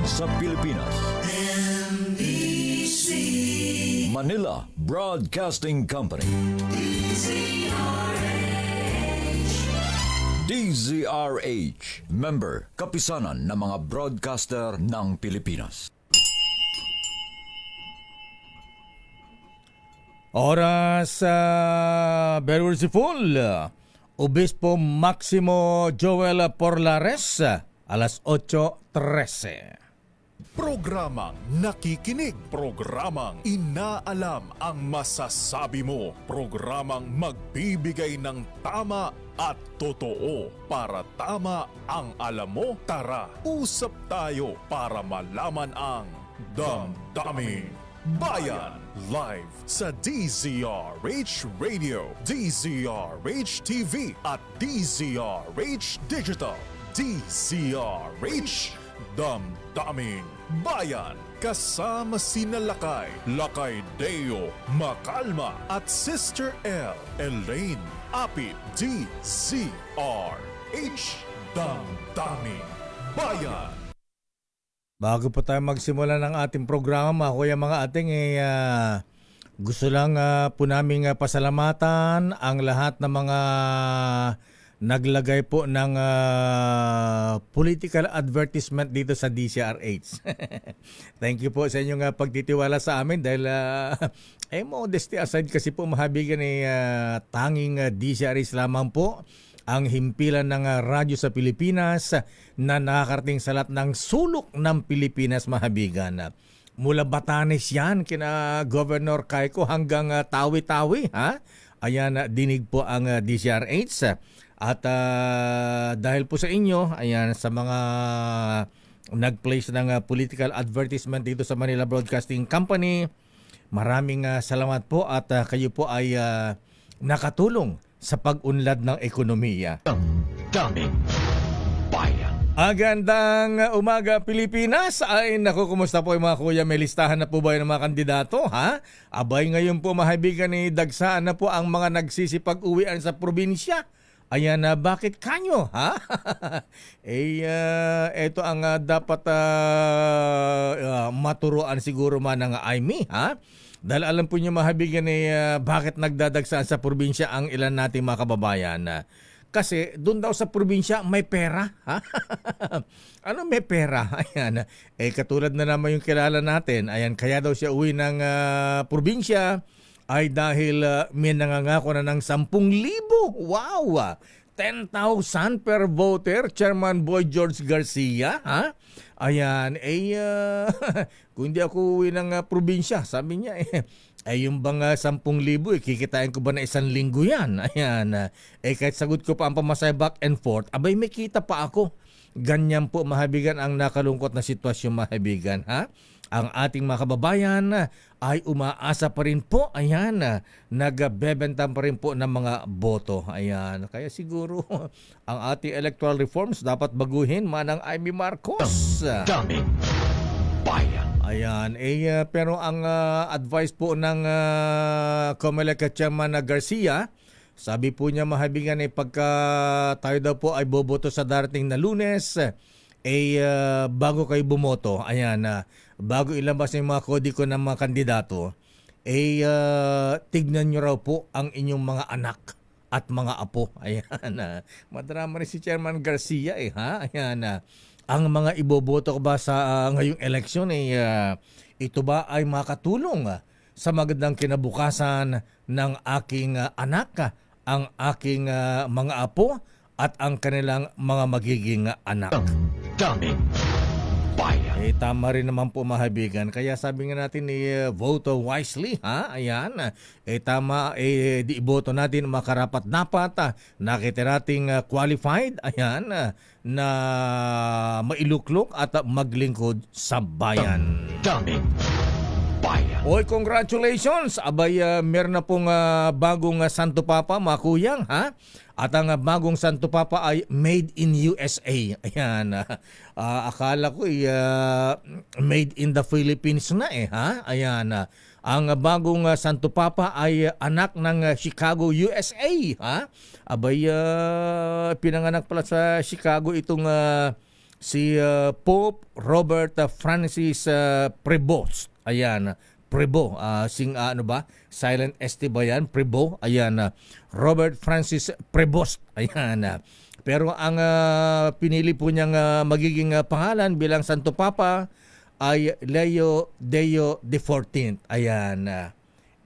sa Pilipinas. NBC Manila Broadcasting Company. DZRH, member, kapisanan ng mga broadcaster ng Pilipinas. Oras Berulsiful, Obispo Maximo Joel Porlares, alas 8:13. Programang nakikinig, programang inaalam ang masasabi mo, programang magbibigay ng tama at totoo para tama ang alam mo. Tara, usap tayo para malaman ang Damdaming Bayan. Live sa DZRH Radio, DZRH TV at DZRH Digital. DZRH Damdaming Bayan. Kasama sina Lakay Deo Macalma at Sister L. Elaine Apit. DZRH Damdaming Bayan. Bago po tayo magsimula ng ating programa, kuya mga ating, gusto lang po naming pasalamatan ang lahat ng mga naglagay po ng political advertisement dito sa DZRH. Thank you po sa inyong pagtitiwala sa amin dahil modesty aside kasi po mahabigan tanging DZRH lamang po ang himpilan ng radyo sa Pilipinas na nakakarating sa lahat ng sulok ng Pilipinas, mahabigan. Mula Batanes yan, kina Governor Kayko hanggang Tawi-Tawi. Ayan, dinig po ang DZRH. At dahil po sa inyo, ayan, sa mga nag-place ng political advertisement dito sa Manila Broadcasting Company, maraming salamat po at kayo po ay nakatulong sa pag-unlad ng ekonomiya. Damdaming Bayan. Agandang umaga Pilipinas. Ay naku, kumusta po yung mga kuya? May listahan na po ba yung mga kandidato? Abay ngayon po mahabigan ni dagsaan na po ang mga nagsisipag-uwian sa probinsya. Ayan, bakit kanyo? Ito ang dapat maturuan siguro man ng Aimee, Dahil alam po niyo mahabigan bakit nagdadagsaan sa probinsya ang ilan nating mga kababayan. Kasi doon daw sa probinsya may pera. Ano may pera? Ayan. Katulad na naman yung kilala natin. Ayan, kaya daw siya uwi ng probinsya ay dahil may nangangako na ng 10,000. Wow! 10,000 per voter, Chairman Boy George Garcia. Ayan, kung hindi ako uwi ng probinsya, sabi niya, yung bang 10,000, kikitain ko ba na 1 linggo yan? Ayan, kahit sagot ko pa ang pamasay back and forth, abay may kita pa ako. Ganyan po mahabigan ang nakalungkot na sitwasyon, mahabigan. Ang ating mga kababayan ay umaasa pa rin po, ayan, nagbebenta pa rin po ng mga boto. Ayan, kaya siguro ang ating electoral reforms dapat baguhin manang Aimee Marcos. Damdaming Bayan. Ayan, pero ang advice po ng COMELEC Chairman Garcia, sabi po niya mahabigan pagka tayo daw po ay boboto sa darating na Lunes, bago kayo bumoto, ayan, bago ilabas yung mga kodiko ng mga kandidato, tignan nyo raw po ang inyong mga anak at mga apo. Ayan, madrama rin si Chairman Garcia, Ayan, ang mga iboboto ko ba sa ngayong eleksyon, ito ba ay makatulong sa magandang kinabukasan ng aking anak, ang aking mga apo, at ang kanilang mga magiging anak. Damdaming Bayan. Tama rin naman po mahabigan. Kaya sabi nga natin vote wisely. Ayan. Tama, di iboto natin makarapat-dapat. Nakita nating qualified. Ayan. Na mailuklok at maglingkod sa bayan. Damdaming Bayan. Oy, congratulations! Abay, meron na pong bagong Santo Papa, mga kuyang, At ang bagong Santo Papa ay made in USA. Ayan, akala ko made in the Philippines na Ayan, ang bagong Santo Papa ay anak ng Chicago, USA. Abay, pinanganak pala sa Chicago itong si Pope Robert Francis Prevost. Ayan, Prevost. Silent S ba yan? Prevost. Ayan, Robert Francis Prevost. Ayan. Pero ang pinili po niyang magiging pangalan bilang Santo Papa ay Leo Deo XIV. Ayan.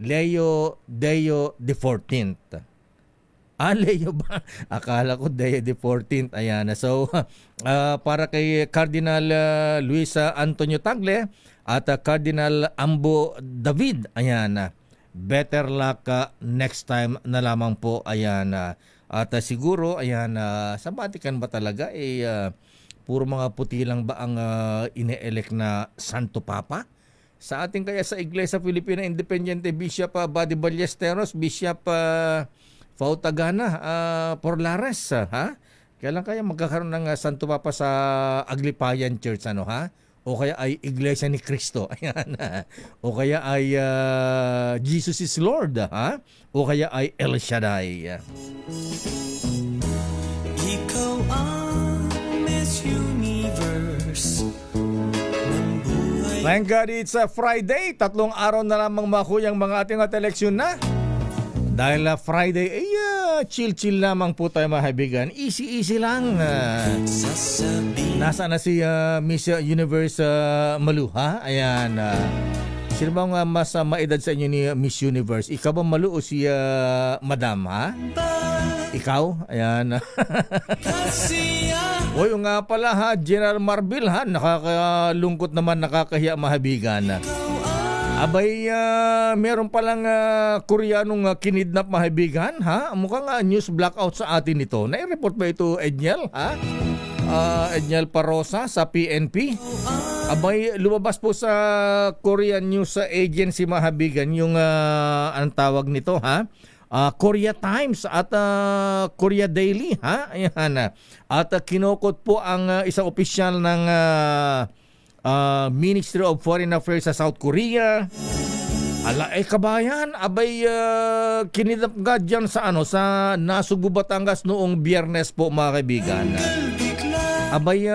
Leo Deo XIV. Leo ba? Akala ko Deo XIV. Ayan. So, para kay Cardinal Luis Antonio Tagle at Cardinal Ambo David. Ayan. Better luck next time na lamang po. Ayan. At siguro, ayan, sa Vatican ba talaga, puro mga puti lang ba ang ine-elect na Santo Papa? Sa ating kaya sa Iglesia Filipina Independiente, Bishop Buddy Ballesteros, Bishop Fautagana, Porlares, ha? Kailan kaya magkakaroon ng Santo Papa sa Aglipayan Church, ano, ha? O kaya ay Iglesia ni Cristo, ayan, o kaya ay Jesus is Lord, ha? O kaya ay El Shaddai. Ikaw ang Miss Universe ng buhay. Thank God it's a Friday. 3 araw na lamang makuyang mga ating eleksyon na. Dahil Friday, chill-chill lamang po tayo mga kaibigan. Easy-easy lang. Nasaan na si Miss Universe Malu, ha? Ayan. Sino bang mas maedad sa inyo ni Miss Universe? Ikaw ba, Malu, o si Madam, ha? Ikaw? Ayan. O yung nga pala, ha? General Marbil, ha? Nakakalungkot naman, nakakahiya mahabigan. Abay, meron palang Koreanong kinidnap mahabigan, ha? Mukhang news blackout sa atin ito. Nai-report ba ito, Edniel, ha? Edniel Parosa sa PNP. Abay, lumabas po sa Korean News Agency mahabigan yung anong tawag nito, ha? Korea Times at Korea Daily, ha? Ayan. At kinukot po ang isang opisyal ng Ministry of Foreign Affairs sa South Korea. Kabayan, abay kinidnap nga dyan sa Nasugbu, Batangas noong Biyernes po mga kaibigan. Abay,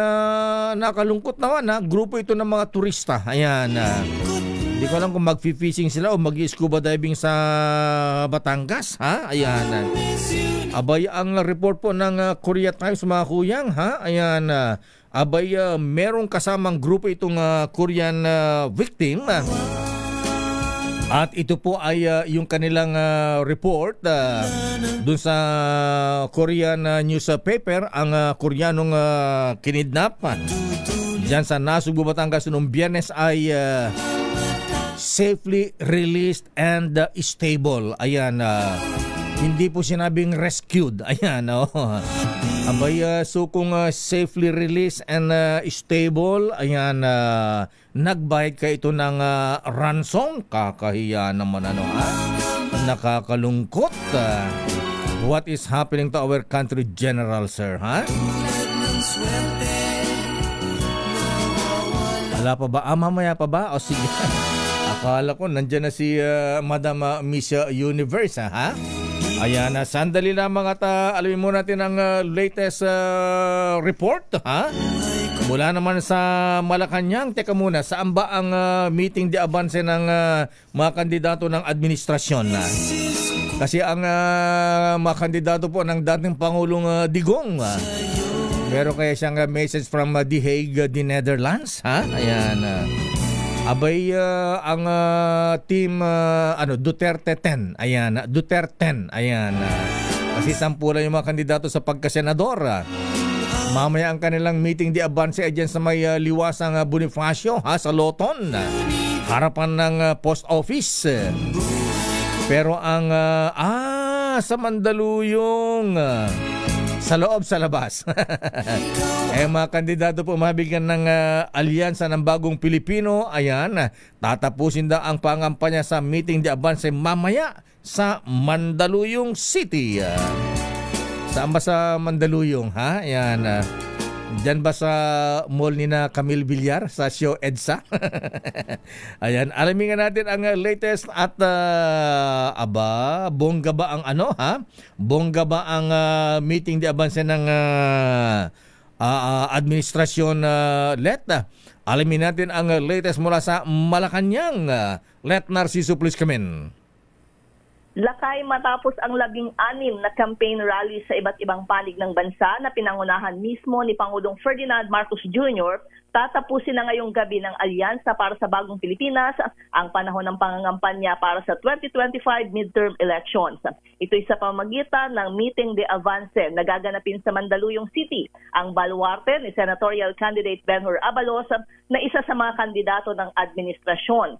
nakalungkot naman, ha? Grupo ito ng mga turista. Ayan. Hindi ko alam kung mag-fishing sila o mag-scuba diving sa Batangas, ha? Ayan. Abay, ang report po ng Korea Times mga kuyang, ha? Ayan. Abay, merong kasamang grupo itong Korean victim. At ito po ay yung kanilang report dun sa Korean newspaper, ang Koreanong kinidnap dyan sa Nasugbu, Batangas noong Biyernes ay safely released and stable. Ayan, hindi po sinabing rescued. Ayan, abay, so kung safely released and stable, ayan, nagbayad ka ito ng ransom. Kakahiya naman, ha? Nakakalungkot. What is happening to our country, General, sir, ha? Wala pa ba? Mamaya pa ba? O sige. Akala ko nandyan na si Madam Miss Universe, ha? Ayan, sandali lamang at alamin mo natin ang latest report, ha? Mula naman sa Malacanang. Teka muna, saan ba ang meeting de avance ng mga kandidato ng administrasyon? Kasi ang mga kandidato po ng dating Pangulong Digong, meron kaya siyang message from The Hague, the Netherlands, ha? Ayan. Abay, ang team Duterte 10. Ayan, Duterte 10. Ayan. Kasi 10 lang yung mga kandidato sa pagkasenador. Mamaya ang kanilang meeting di avance ay dyan sa may liwasang Bonifacio, ha, sa Loton. Harapan ng post office. Pero ang sa Mandaluyong, sa loob, sa labas. Mga kandidato po mabigyan ng alyansa ng Bagong Pilipino. Ayan, tatapusin daw ang pangampanya sa meeting di avance mamaya sa Mandaluyong City. Saan ba sa Mandaluyong, ha? Ayan, dyan ba sa mall ni na Camille Villar sa Show EDSA? Ayan, alamin nga natin ang latest at bongga ba ang ha? Bongga ba ang meeting di avance ng Administrasyon Let. Alamin natin ang latest mula sa Malacanang. Let Narciso, please come in. Lakay matapos ang 16 na campaign rally sa iba't ibang panig ng bansa na pinangunahan mismo ni Pangulong Ferdinand Marcos Jr., tatapusin na ngayong gabi ng Alyansa para sa Bagong Pilipinas ang panahon ng pangangampanya para sa 2025 midterm elections. Ito'y sa pamamagitan ng Meeting de Avance na gaganapin sa Mandaluyong City, ang baluarte ni Senatorial Candidate Benhur Abalos na isa sa mga kandidato ng administrasyon.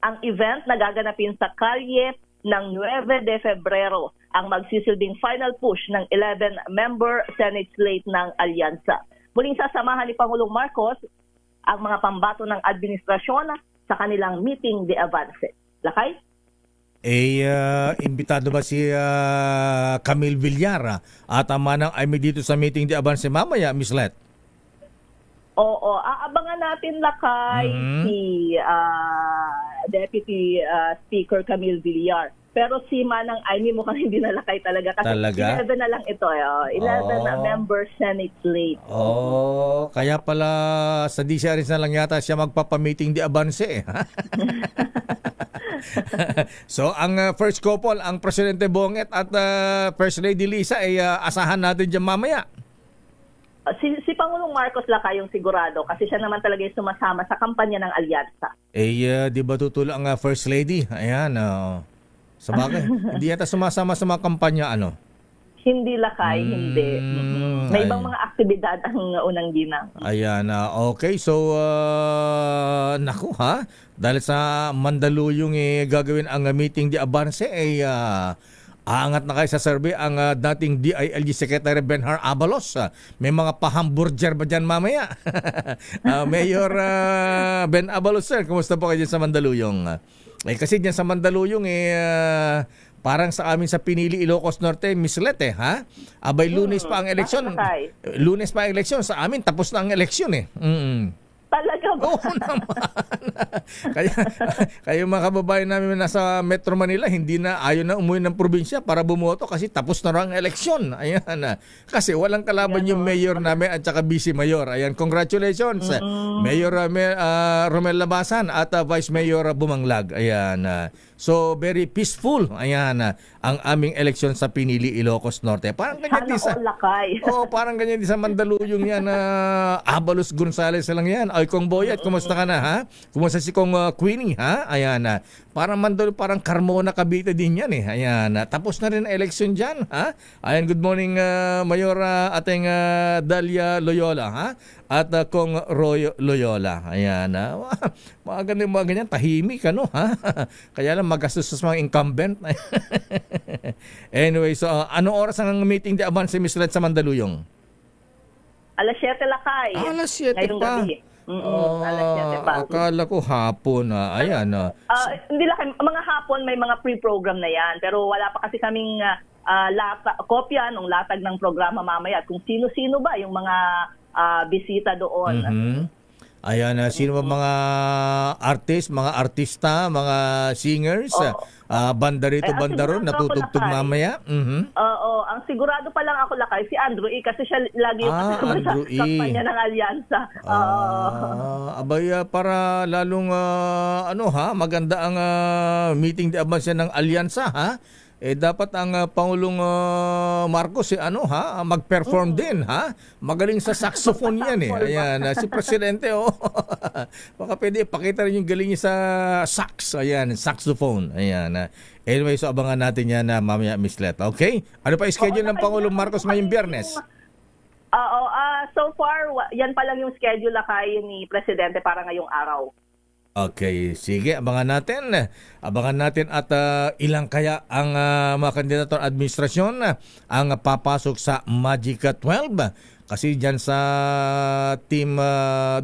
Ang event na gaganapin sa kalye ng 9 de Febrero ang magsisilbing final push ng 11-member Senate slate ng Alyansa. Muling sasamahan ni Pangulong Marcos ang mga pambato ng administrasyon sa kanilang Meeting de Avance. Lakay? Imbitado ba si Camille Villar at Manang Aimee dito sa Meeting de Avance mamaya, Miss Let? Oo, aabangan natin Lakay si Deputy Speaker Camille Villar. Pero si Manang Aimee mukhang hindi na Lakay talaga kasi 11 na lang ito. 11 na member Senate slate. Kaya pala sa DCRS na lang yata siya magpapamiting di Avance. So ang first couple, ang Presidente Bonget at First Lady Lisa ay asahan natin dyan mamaya. Si Pangulong Marcos Lakay yung sigurado kasi siya naman talaga yung sumasama sa kampanya ng Alyansa. Di ba tutulo ang First Lady? Ayan, sa bagay. Hindi yata sumasama sa mga kampanya, ano? Hindi Lakay, hindi. May ibang mga aktibidad ang unang ginang. Ayan, okay. So, naku ha, dahil sa Mandaluyong gagawin ang Meeting de Avance, aangat na kayo sa survey ang dating DILG Secretary Benhur Abalos. May mga pahamburger ba dyan mamaya? Mayor Ben Abalos, sir, kumusta po kayo dyan sa Mandaluyong? Kasi dyan sa Mandaluyong, parang sa amin sa Pinili, Ilocos Norte, Miss Let, ha? Abay, Lunes pa ang eleksyon. Lunes pa ang eleksyon. Sa amin, tapos na ang eleksyon, Talaga ba? Oo naman. kaya mga kababayan namin nasa Metro Manila, hindi na ayaw na umuwi ng probinsya para bumoto kasi tapos na raw ang eleksyon. Ayan. Kasi walang kalaban yung mayor namin at saka vice mayor. Ayan, congratulations. Mayor Romel Labasan at Vice Mayor Bumanglag. Ayan. So, very peaceful. Ayan, ang aming eleksyon sa Pinili, Ilocos Norte. Parang ganyan din sa... parang ganyan din sa Mandaluyong yan. Abalos Gonzales lang yan. Ay, Kong Boyet, kumusta ka na, ha? Kumusta si Kong Queenie, ha? Ayan, parang Mandaluyong, parang Carmona, Cavite din yan, Ayan, tapos na rin ang eleksyon dyan, ha? Ayan, good morning, Mayor ating Dalia Loyola, ha? At Kong Roy Loyola. Ayan, mga ganyan, mga ganyan, tahimik, ano, ha? Kaya lang magastos sa mga incumbent. Anyway, so anong oras ang Meeting de Avance, Miss Red, sa Mandaluyong? Alas 7 Lakay. Alas 7 pa. Alas 7 pa. Akala ko hapon. Ayan. Hindi Lakay, mga hapon may mga pre-program na yan. Pero wala pa kasi kaming kopya ng latag ng programa mamaya. Kung sino-sino ba yung mga bisita doon. Ayan, sino ba mga mga artista, mga singers, banda rito, banda ron, natutugtog mamaya? Oo, ang sigurado pa lang ako Lakay, si Andrew E. Kasi siya lagi yung kasama sa kampanya ng Alyansa. Abay, para lalong, maganda ang Meeting de Avance ng Alyansa, ha? Dapat ang Pangulong Marcos mag-perform din, ha? Magaling sa saxophone yan, Ayan, si Presidente, baka pwede pakita rin yung galing niya sa sax, ayan, saxophone. Ayan. Anyway, so abangan natin yan mamaya, Miss Let. Okay? Ano pa schedule ng Pangulong Marcos ngayong Biyernes? So far, yan pa lang yung schedule Lakay ni Presidente para ngayong araw. Okay, sige, abangan natin. Abangan natin at ilang kaya ang mga kandidato ng administrasyon ang papasok sa Magic 12. Kasi dyan sa Team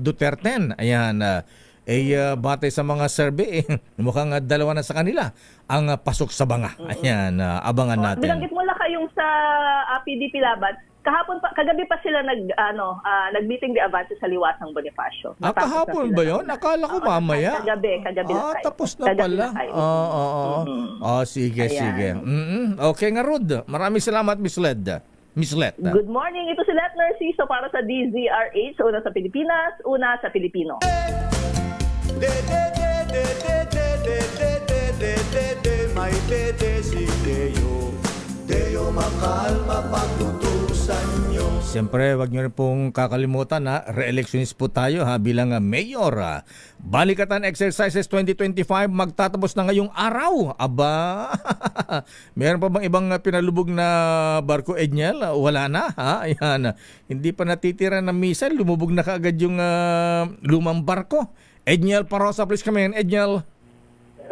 Duterte, ayan, batay sa mga survey, mukhang dalawa na sa kanila ang pasok sa banga. Ayan, abangan natin. Binanggit mo lang kayong sa PDP Laban. Kagabi pa sila nag-meeting de Avance sa Liwasang Bonifacio. Kahapon ba yun? Akala ko mamaya. Kagabi. Tapos na pala. Sige, sige. Okay nga, Rod. Maraming salamat, Miss Led. Miss Let. Good morning, ito si Let Narciso para sa DZRH, una sa Pilipinas, una sa Pilipino. May dede si Deo makalma pagtutusan nyo. Siyempre, wag nyo rin pong kakalimutan na re-electionist po tayo bilang mayor. Balikatan Exercises 2025 magtatapos na ngayong araw. Aba, meron pa bang ibang pinalubog na barko, Edniel? Wala na, ha? Ayan. Hindi pa natitira ng missile, lumubog na kaagad yung lumang barko. Edniel Parosa, please come in. Edniel.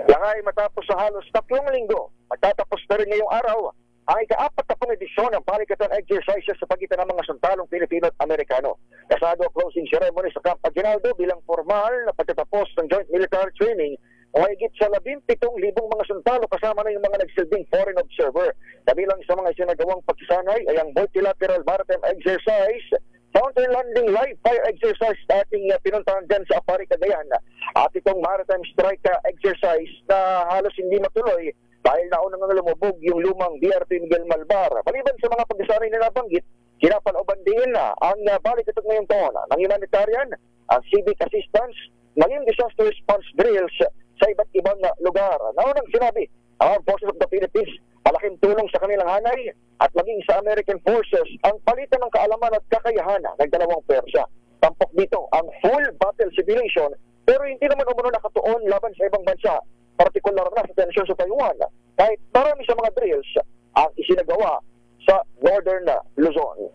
Langay matapos sa halos 3 linggo, magtatapos na rin ngayong araw ang ika-4 na edisyon ng Balikatan Exercises sa pagitan ng mga sundalong Pilipino at Amerikano. Kasado ang closing ceremony sa Camp Aguinaldo bilang formal na pagtatapos ng joint military training o higit sa 17,000 mga sundalo kasama na yung mga nagsilbing foreign observer. Kabilang sa mga sinagawang pagsasanay ay ang multilateral maritime exercise, counter landing live fire exercise na ating pinuntahan dyan sa Apari, Cagayan. At itong maritime strike exercise na halos hindi matuloy dahil naunang lumubog yung lumang BRP Miguel Malvar. Maliban sa mga pagsasanay na nabanggit, kinapalooban din na ang Balikatan ngayong taon ng humanitarian, ang civic assistance, maging disaster response drills sa iba't ibang lugar. Naunang sinabi, ang Armed Forces of the Philippines, malaking tulong sa kanilang hanay at maging sa American Forces ang palitan ng kaalaman at kakayahan ng dalawang pwersa. Tampok dito ang full battle simulation pero hindi naman umano nakatuon laban sa ibang bansa, partikular na sa tensyon sa Taiwan, kahit marami sa mga drills ang isinagawa sa Northern Luzon.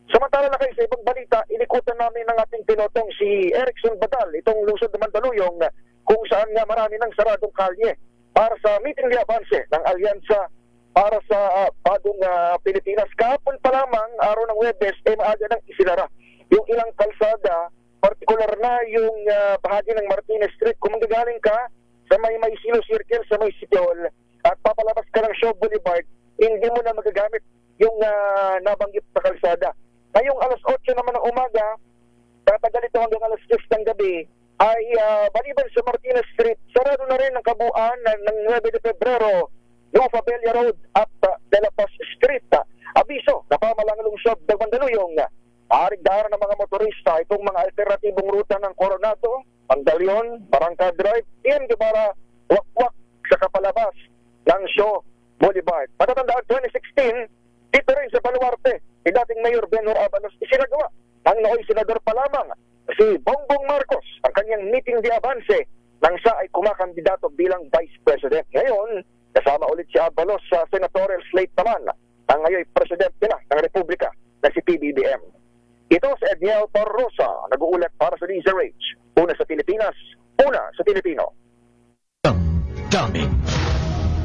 Samantala na kayo sa ibang balita, inikutan namin ng ating pinotong si Erickson Badal, itong lungsod ng Mandaluyong, kung saan nga marami ng saradong kalye para sa meeting de avance ng alyansa para sa bagong Pilipinas. Kahapon pa lamang, araw ng Webes, maaga nang isinara yung ilang kalsada, partikular na yung bahagi ng Martinez Street. Kung magagaling ka sa may Silo Circle, sa may Sitiol, at papalabas ka ng Shaw Boulevard, hindi mo na magagamit yung nabanggit na kalsada. Ngayong alas 8 naman ng umaga, tatagal ito hanggang alas 10 ng gabi, ay maliban sa Martinez Street, sarado na rin ang kabuuan ng 9 de Febrero, Nova Belia Road at De La Paz Street. Abiso na pamalang lungsod ng Mandaluyong, aarigdahan ng mga motorista itong mga alternatibong ruta ng Coronado, Pangdalion, Barangka Drive, Tien Guevara, Wakwak sa kapalabas ng Shaw Boulevard. Patatandaan 2016, dito rin sa Baluarte, si dating Mayor Benhur Abalos isinagawa ang nooy senador pa lamang si Bongbong Marcos ang kanyang meeting de avance nang siya ay kumakandidato bilang Vice President. Ngayon, kasama ulit si Abalos sa senatorial slate naman ang ngayon Presidente na ng Republika na si PBBM. Ito si Edniel Parrosa, nag-uulat para sa DZRH. Una sa Pilipinas, una sa Pilipino. Damdamin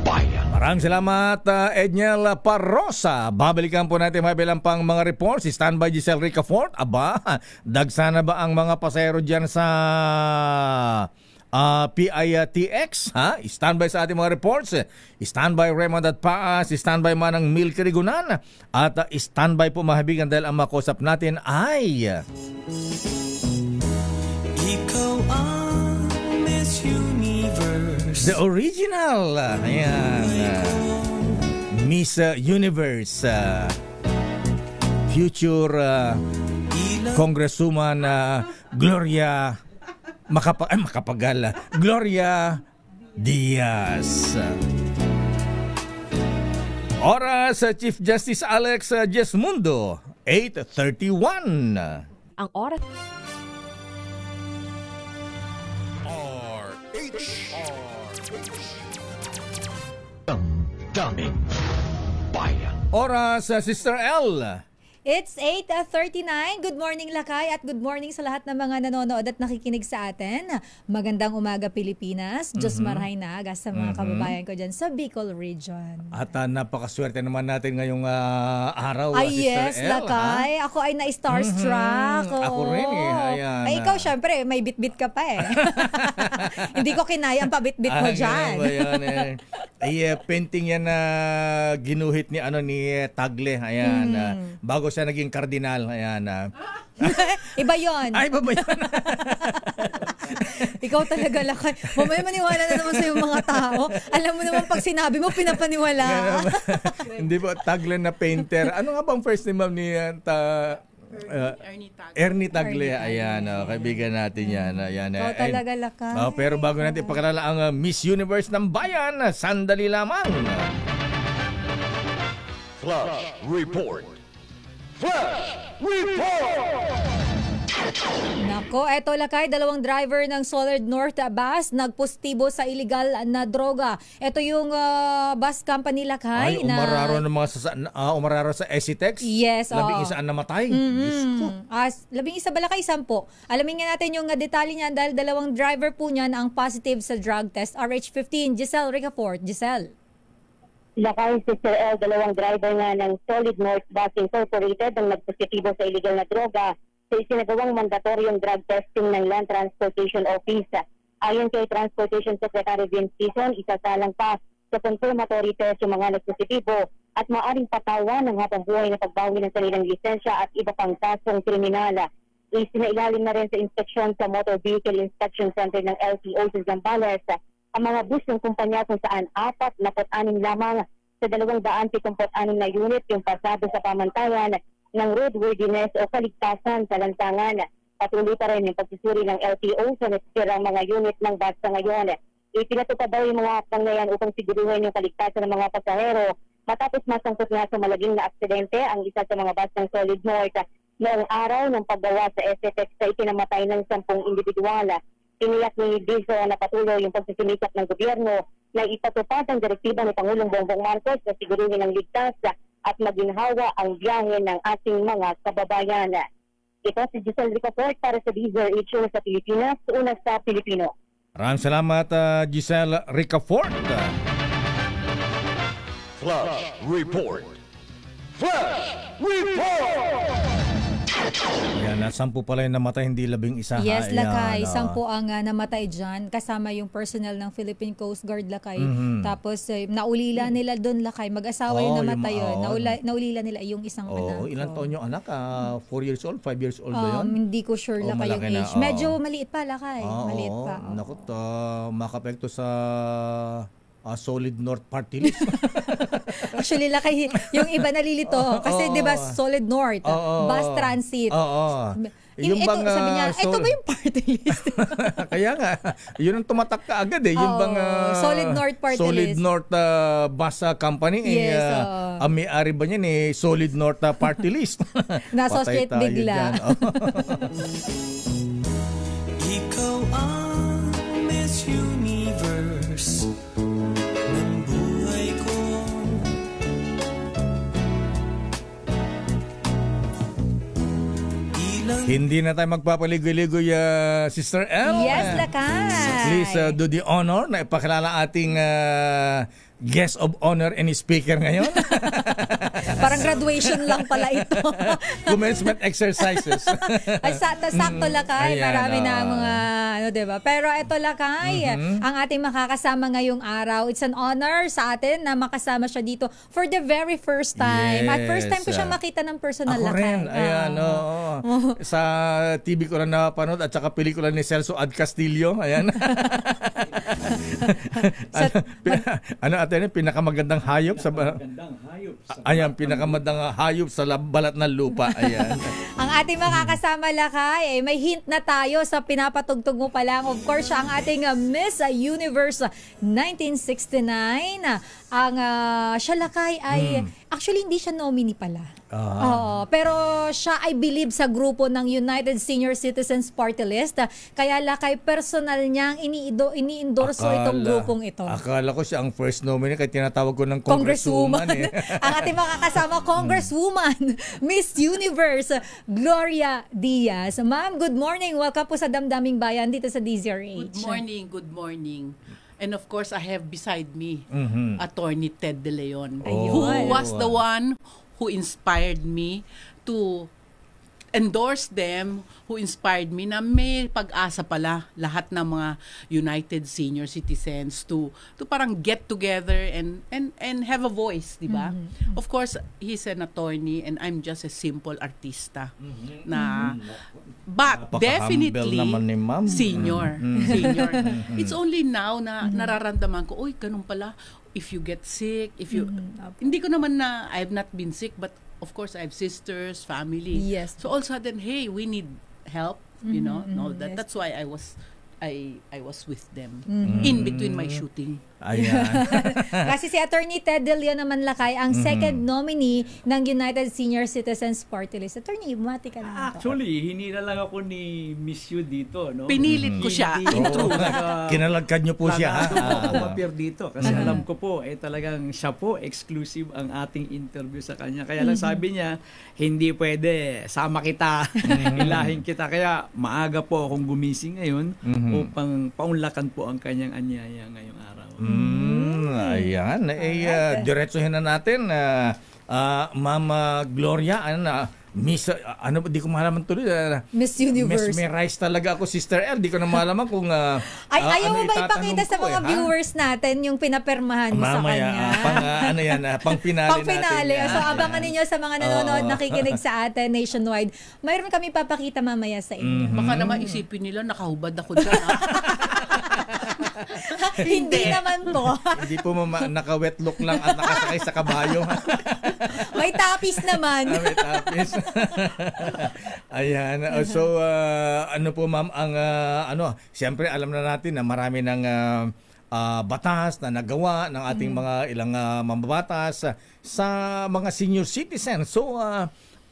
Bayan. Maraming salamat, Edniel Parrosa. Babalikan po natin mabilang pang mga reports. Si standby Giselle Ricafort. Aba, dagsana ba ang mga pasahero dyan sa PITX? Standby sa ating mga reports. Standby Raymond at Paas. Standby man ang Milky Rigunan. At standby po mahabigan dahil ang makosap natin ay... Ikaw ang Miss Universe. The original. Ayan. Miss Universe. Future Congresswoman Gloria Macapagal. Gloria Diaz. Oras Chief Justice Alex Jesmundo, 8:31. Ang oras. Damdamin Bayan. Oras Sister L. It's 8:39. Good morning, Lakay, at good morning sa lahat ng mga nanonood at nakikinig sa atin. Magandang umaga, Pilipinas. Diyos marahay na aga sa mga kababayan ko dyan sa Bicol Region. At napakaswerte naman natin ngayong araw, Ay, Sister yes, L. Lakay. Ako ay na-starstruck. Ako rin eh. Ayan. Ay, ikaw, syempre, may bit-bit ka pa eh. Hindi ko kinaya ang pabit-bit mo dyan. Ay, painting yan na ginuhit ni Tagle. Ayan. Bago siya naging kardinal. Ayan. Iba yon. Ay, iba ba yun? Ikaw talaga, Lakay. Mamaya maniwala na naman sa'yo mga tao. Alam mo naman pag sinabi mo, pinapaniwala. Hindi po, tagline na painter. Ano nga bang first name, ma'am, ni Ernie Tagle. Ayan, kaibigan natin yan. Ayan, Ikaw talaga, Lakay. pero bago natin pakilala ang Miss Universe ng Bayan, sandali lamang. Flash Report. Flash Report! Nako, eto Lakay, dalawang driver ng Solid North bus nagpostibo sa illegal na droga. Ito yung bus company Lakay Ay, umararo ng mga umararo sa Esitex. Yes, Labing isa ang namatay. Diyos ko. 11 ba Lakay? 10. Alamin nga natin yung detalye niyan dahil dalawang driver po niyan ang positive sa drug test. RH15, Giselle Ricafort. Giselle. Lakay, Sister L, dalawang driver nga ng Solid North Bus Incorporated ang nagpositibo sa illegal na droga sa isinagawang mandatoryong drug testing ng Land Transportation Office. Ayon kay Transportation Secretary Vince Tison, isasalang pa sa confirmatory test yung mga nagpositibo at maaring patawan ng habang buhay na pagbawi ng kanilang lisensya at iba pang kasong kriminal. Isinailalim na rin sa inspeksyon sa Motor Vehicle Inspection Center ng LTO sa Zambales ang mga bus ng kumpanya kung saan 46 lamang sa 276 na unit yung pasado sa pamantayan ng roadworthiness o kaligtasan sa lansangan. Patuloy pa rin yung pagsusuri ng LTO sa nasisirang mga unit ng bus sa ngayon. Ipinatupad daw yung mga aktang na yan upang siguruhin yung kaligtasan ng mga pasahero matapos masangkot nga sa malaging na aksidente ang isa sa mga bus ng Solid North noong araw ng paggawa sa SFX sa ikinamatay ng 10 individual. Tiniyak ni Dizo na patuloy yung pagsisimikap ng gobyerno na ipatupad ang direktiba ni Pangulong Bongbong Marcos na siguruhin ang ligtas at maginhawa ang biyahe ng ating mga kababayan. Ito si Giselle Ricafort para sa DZRH sa Pilipinas, una sa Pilipino. Maraming salamat, Giselle Ricafort. Flash Report. Flash Report! Ayan, 10 pala yung namatay, hindi 11. Yes, Ayan, Lakay. 10 ang namatay dyan. Kasama yung personnel ng Philippine Coast Guard, Lakay. Tapos, naulila nila doon, Lakay. Mag-asawa yung namatay yun. Naulila nila yung isang anak. Ilan taon yung anak? 4 years old? 5 years old ba yun? Hindi ko sure, Lakay, yung age. Medyo maliit pa, Lakay. Maliit pa. Naku, makapekto sa Solid North Party List. Actually, Lakay, yung iba nalilito. Kasi, di ba, Solid North, bus transit. Yung bang, sabi niya, ito ba yung party list? Kaya nga, yun ang tumatak ka agad eh. Yung bang Solid North party Solid list. North Bus Company. Yes, ang may-ari ba niyan eh, Solid North Party List. Na-associate bigla. Ikaw ang Miss Universe ng buhay ko. Hindi na tayo magpapaligoy-ligoy, Sister L. Yes, Lakay. Please do the honor na ipakilala ating guest of honor and speaker ngayon. Parang graduation lang pala ito. Commencement exercises. Ay, sakto Lakay. Ayan, Marami na mga diba? Pero ito Lakay, ang ating makakasama ngayong araw. It's an honor sa atin na makasama siya dito for the very first time. Yes. At first time ko siya makita ng personal, Ako Lakay. rin. Ayan, sa TV ko lang napanood at saka pelikula ni Celso Ad Castillo. Ayan. Pinakamagandang hayop sa ayan, pinakamagandang hayop sa balat ng lupa. Ayan. Ang ating makakasama, Lakay, may hint na tayo sa pinapatugtog mo pa lang. Of course, siya ang ating Miss Universe 1969. Ang siya, Lakay, ay actually hindi siya nominee pala. Pero siya ay believe sa grupo ng United Senior Citizens Party List. Kaya Lakay, personal niyang ini-endorso itong grupong ito. Akala ko siya ang first nominee kaya tinatawag ko ng congresswoman. Ang ating makakasama, Congresswoman, Miss Universe, Gloria Diaz. Ma'am, good morning. Welcome po sa Damdaming Bayan dito sa DZRH. Good morning. And of course, I have beside me Attorney Ted De Leon, Ayun. who was the one who inspired me to endorse them, who inspired me na may pag-asa pala lahat ng mga United Senior Citizens to parang get together and have a voice, di ba? Of course, he's an attorney and I'm just a simple artista na but definitely naman ni ma'am. Senior. It's only now na nararamdaman ko, oy, ganun pala, if you get sick, if you hindi ko naman na I have not been sick, but of course, I have sisters, family. Yes. So all of a sudden, hey, we need help, you know, and all that. Yes. That's why I was with them in between my shooting. Ayan. Kasi si Attorney Ted De Leon naman Lakay, ang second nominee ng United Senior Citizens Party List. Attorney, bumati ka naman. Actually, hinila lang ako ni Miss Yu dito, no? Pinilit ko siya. Kinalagkad niyo po siya. Umapir dito kasi alam ko po talagang siya po exclusive ang ating interview sa kanya. Kaya lang sabi niya, hindi pwede, sama kita, ilahin kita. Kaya maaga po akong gumising ngayon upang paunlakan po ang kanyang anyaya ngayong araw. Ayan. Diretsuhin na natin. Mama Gloria, Miss, di ko malaman tuloy. Miss Universe. Mesmerize talaga ako, Sister El. Di ko na malaman kung ayaw mo ba ipakita sa mga viewers natin yung pinapermahan mo sa kanya? Pang-finale natin. So, abangan ninyo sa mga nanonood, nakikinig sa atin nationwide. Mayroon kami papakita mamaya sa inyo. Baka naman isipin nila, nakahubad ako dyan. Hindi naman po. Hindi po naka-wet look lang at nakasakay sa kabayo. May tapis naman. May tapis. Ayan. So, ano po ma'am, ang siyempre alam na natin na marami ng batas na nagawa ng ating mga ilang mambabatas sa mga senior citizens. So,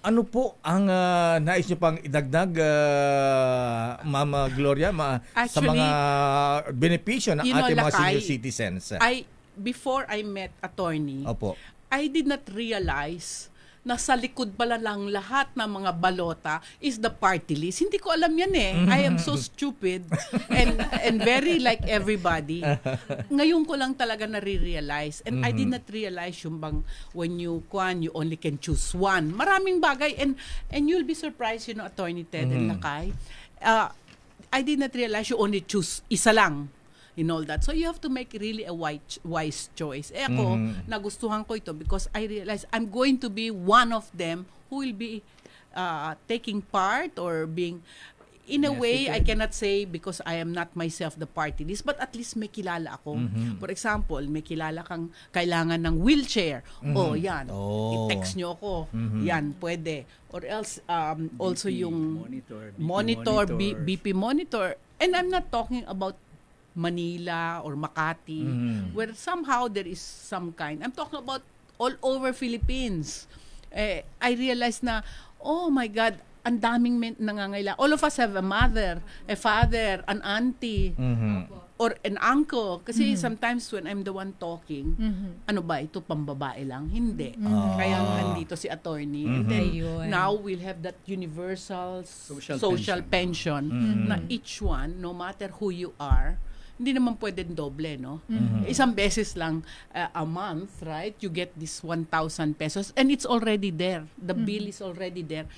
ano po ang nais nyo pang idagdag, Mama Gloria, sa mga benepisyo ng ating mga senior citizens? Before I met attorney, Opo. I did not realize na sa likod pala lang lahat ng mga balota is the party list. Hindi ko alam yan eh. I am so stupid and very like everybody. Ngayon ko lang talaga nare-realize. And I did not realize yung bang when you only can choose one. Maraming bagay and you'll be surprised, Attorney Ted and Lakay. I did not realize you only choose isa lang. In all that. So you have to make really a wise choice. Ako, nagustuhan ko ito because I realized I'm going to be one of them who will be taking part or being, in a way, I cannot say because I am not myself the party list, but at least may kilala ako. For example, may kilala kang kailangan ng wheelchair. Yan. I-text nyo ako. Yan, pwede. Or else, also yung monitor, BP monitor. And I'm not talking about Manila or Makati, where somehow there is some kind. I'm talking about all over Philippines. I realized na, oh my God, ang daming nangangailangan. All of us have a mother, a father, an auntie, or an uncle. Kasi sometimes when I'm the one talking, ano ba, ito pambabae lang? Hindi. Kaya andito si attorney. And then now we'll have that universal social pension na each one, no matter who you are, hindi naman pwedeng doble, no? Isang beses lang a month, right? You get this 1,000 pesos and it's already there. The bill is already there.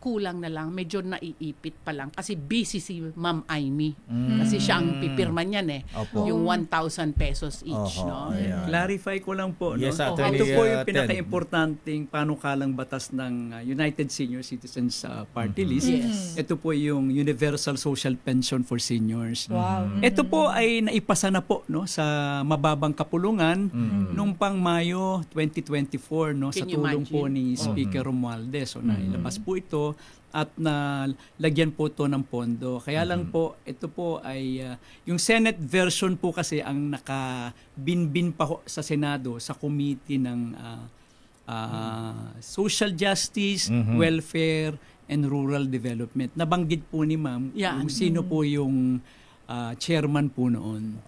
Kulang na lang, medyo naiipit pa lang kasi busy si Ma'am Aimee. Kasi siya ang pipirma niyan yung 1,000 pesos each, no? Clarify ko lang po, yes, no? Ito po yung pinaka-importanting panukalang batas ng United Senior Citizens Party List. Ito po yung Universal Social Pension for Seniors. Wow. Ito po ay naipasa na po, no, sa mababang kapulungan nung pang Mayo 2024, no, sa tulong po ni Speaker Romualdez. So nailabas po ito at nalagyan po to ng pondo. Kaya lang po, ito po ay yung Senate version po kasi ang nakabinbin pa sa Senado sa committee ng Social Justice, Welfare, and Rural Development. Nabanggit po ni Ma'am kung sino po yung chairman po noon.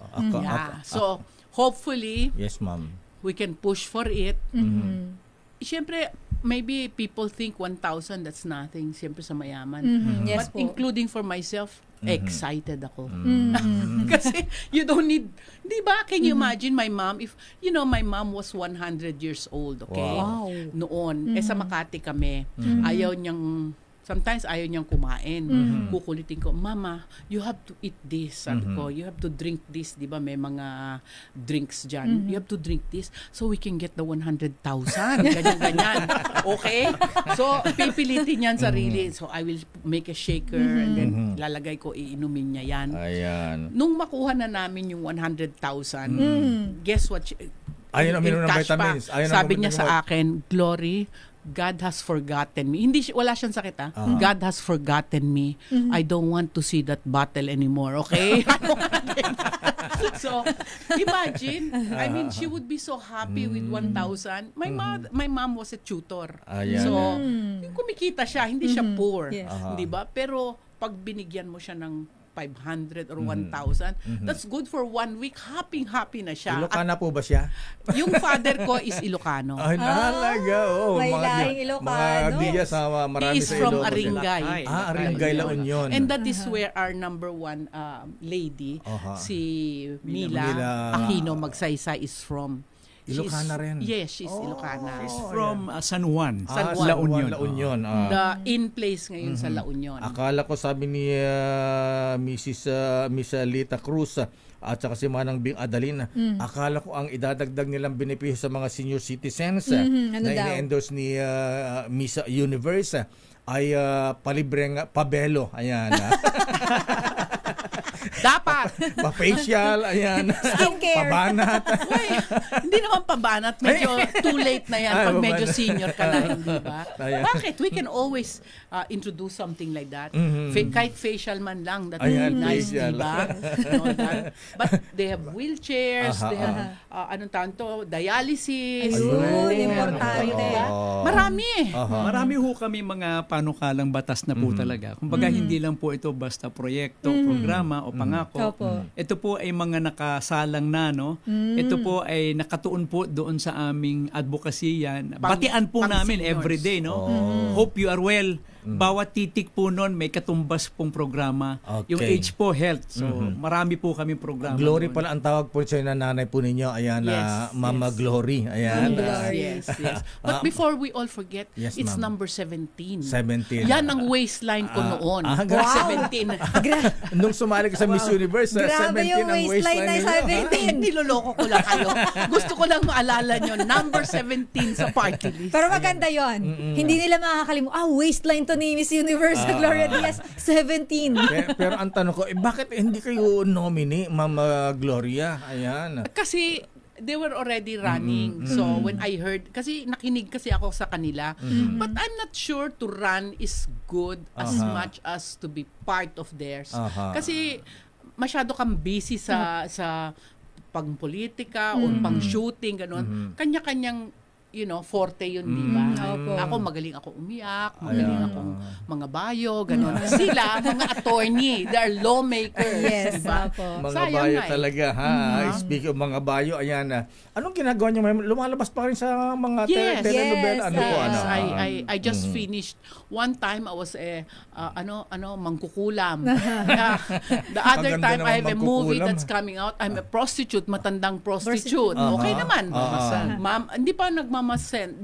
So, hopefully, yes, Ma'am, we can push for it. Siyempre, maybe people think 1,000 that's nothing, siyempre sa mayaman. Yes, but including for myself, excited ako. Kasi you don't need, di ba? Can you imagine my mom, if, my mom was 100 years old, okay? Wow. Noon. Sa Makati kami. Ayaw niyang Sometimes ayaw niyang kumain. Kukulitin ko, Mama, you have to eat this. Sabi ko, you have to drink this. Di ba may mga drinks dyan. You have to drink this so we can get the 100,000. Ganyan. Okay? So, pipilitin yan sarili. So, I will make a shaker and then lalagay ko, iinumin niya yan. Ayan. Nung makuha na namin yung 100,000, guess what? Ayun ang minum ng cash pa. vitamins. Ayun ang Sabi niya minum ng- sa akin, Glory, God has forgotten me. Wala siyang sakit God has forgotten me. I don't want to see that bottle anymore, okay? So, imagine, I mean, she would be so happy with 1,000. My mom was a tutor. Ayan. So, kumikita siya, hindi siya poor. Yes. Di ba? Pero, pag binigyan mo siya ng 500 or 1,000, that's good for 1 week. Happy na siya. Ilocana po ba siya? Yung father ko is Ilocano. Ay, nalaga. may lahing Ilocano. Mga Diaz, marami He is sa from Ilocos. Aringay. Aringay, La Union. And that is where our number one lady, si Mila Aquino Magsaysay is from. Ilocana rin. Yes, she's Ilocana. She's from San Juan, San Juan. La Union. La Union. The in-place ngayon sa La Union. Akala ko sabi ni Miss Lita Cruz at saka si Manang Bing Adalin, akala ko ang idadagdag nilang benepisyo sa mga senior citizens Ano na daw? ine-endorse ni Miss Universe ay palibreng pabelo. Ayan. Dapat. Pa-facial, ayan. Skincare. Pabanat. Uy, hindi naman pabanat. Medyo too late na yan pag medyo senior ka na, hindi ba? Ayan. Bakit? We can always introduce something like that. Kahit facial man lang. That Ayan, would be nice, facial. di ba? And all that. But they have wheelchairs, they have, anong tawag to, dialysis. Ayun, They have, importante. diba? Marami. Marami ho kami mga panukalang batas na po talaga. Kumbaga hindi lang po ito basta proyekto, programa o pangako. Opo. Ito po ay mga nakasalang na, no? Ito po ay nakatuon po doon sa aming advokasya. Batian po namin pang-seniors. everyday, no? Hope you are well. Bawat titik po nun may katumbas pong programa. Okay. Yung age po, health. So, marami po kami programa. Glory doon. pala ang tawag po sa nanay po ninyo. Ayan, Yes, Mama yes. Glory. Ayan. Yes. But before we all forget, Yes, it's ma'am. number 17. 17. Yan ang waistline ko noon. Wow. 17. Nung sumali ka sa Miss Universe, Grabe 17 yung ang waistline na ninyo. 17. Niloloko ko lang kayo. Gusto ko lang maalala nyo, number 17 sa party list. Pero maganda yon. Hindi nila makakalimutan, waistline to ni Miss Universe Gloria Diaz, 17. Pero ang tanong ko, bakit hindi kayo nominee, Mama Gloria? Ayan. Kasi they were already running. So when I heard, kasi nakinig kasi ako sa kanila, but I'm not sure to run is good as much as to be part of theirs. Kasi masyado kang busy sa pang-politika o pang-shooting, gano'n. Kanya-kanyang forte yun, di ba? Ako, magaling ako umiyak, magaling akong mga bayo, gano'n. Sila, mga attorney, they are lawmakers, Yes, di ba? opo. Mga Sayang bayo nga eh. talaga, ha? Speaking of mga bayo, ayan. Anong ginagawa niyo? Lumalabas pa rin sa mga Yes. telenovela? Ano po? Yes, Ano? I just finished. One time I was mangkukulam. The other Ang ganda time I have naman a movie mangkukulam. that's coming out. I'm a prostitute, matandang prostitute. Okay naman. Ma'am, hindi pa nagmamasen.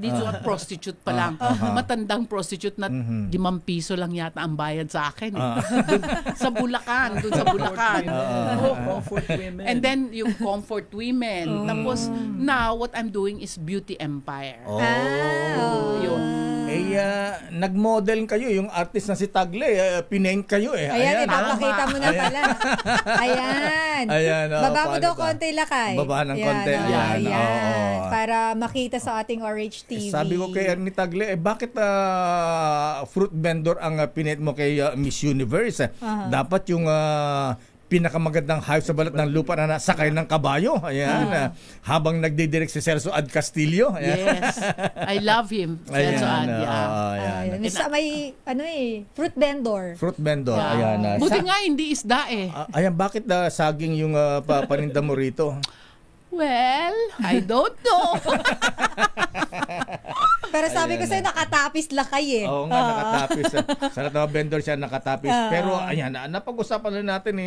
This was prostitute pa lang. Matandang prostitute na 5 piso lang yata ang bayad sa akin. Dun sa Bulacan. Comfort women. And then yung comfort women. Tapos now what I'm doing is Beauty Empire. Yun. Nag-model kayo, yung artist na si Tagle, pinaint kayo eh. Ayan, ipapakita mo na pala. Ayan. Ayan, Baba mo paano daw ba? konti, Lakay. Baba ng konti. Ayan. Oo. Para makita sa ating RH TV. Sabi ko kay Ernie Tagle, bakit fruit vendor ang pinaint mo kay Miss Universe? Dapat yung pinakamagandang hayop sa balat ng lupa na sakay ng kabayo. Ayan. Habang nagdidirect si Celso Ad Castillo. Ayan. Yes. I love him. Celso Ad. Ayan. May fruit vendor. Fruit vendor. Ayan. Buti nga hindi isda eh. Ayan, bakit saging yung paninda mo rito? Well, I don't know. Pero sabi ko sa'yo, nakatapis Lakay eh. Oo nga, nakatapis. Sa lahat ng vendor siya nakatapis. Pero ayan, napag-usapan na natin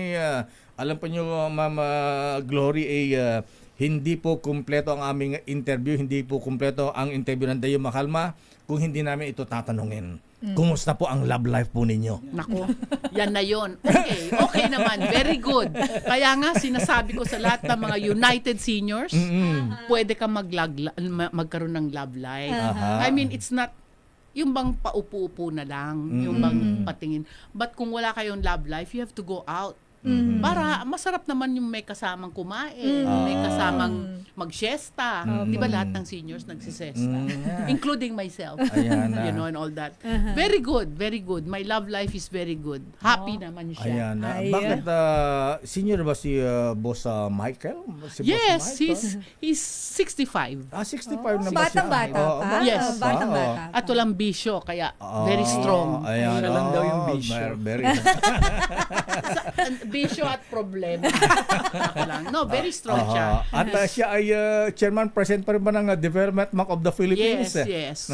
alam po nyo, Mama Glory, hindi po kumpleto ang aming interview, hindi po kumpleto ang interview ng Dayo Makalma kung hindi namin ito tatanungin. Kumusta po ang love life po ninyo? Nako, yan na yon. Okay naman, very good. Kaya nga sinasabi ko sa lahat ng mga United Seniors, pwede ka magkaroon ng love life. I mean, it's not yung bang paupo-upo na lang, yung bang patingin. But kung wala kayong love life, you have to go out. Para masarap naman yung may kasamang kumain, may kasamang mag-siesta. Di ba lahat ng seniors nagsisesta? Including myself. You know, and all that. Very good, very good. My love life is very good. Happy naman siya. Bakit senior ba si Boss Michael? Si yes, Boss Michael? he's 65. 65 na ba siya? Batang-bata pa? Yes. Batang-bata. At walang bisyo, kaya very strong. Ayan. Siya lang daw yung bisyo. Bisyo at problema. Ako lang. No, very strong siya. At siya ay chairman president pa rin ba ng Development Bank of the Philippines? Yes.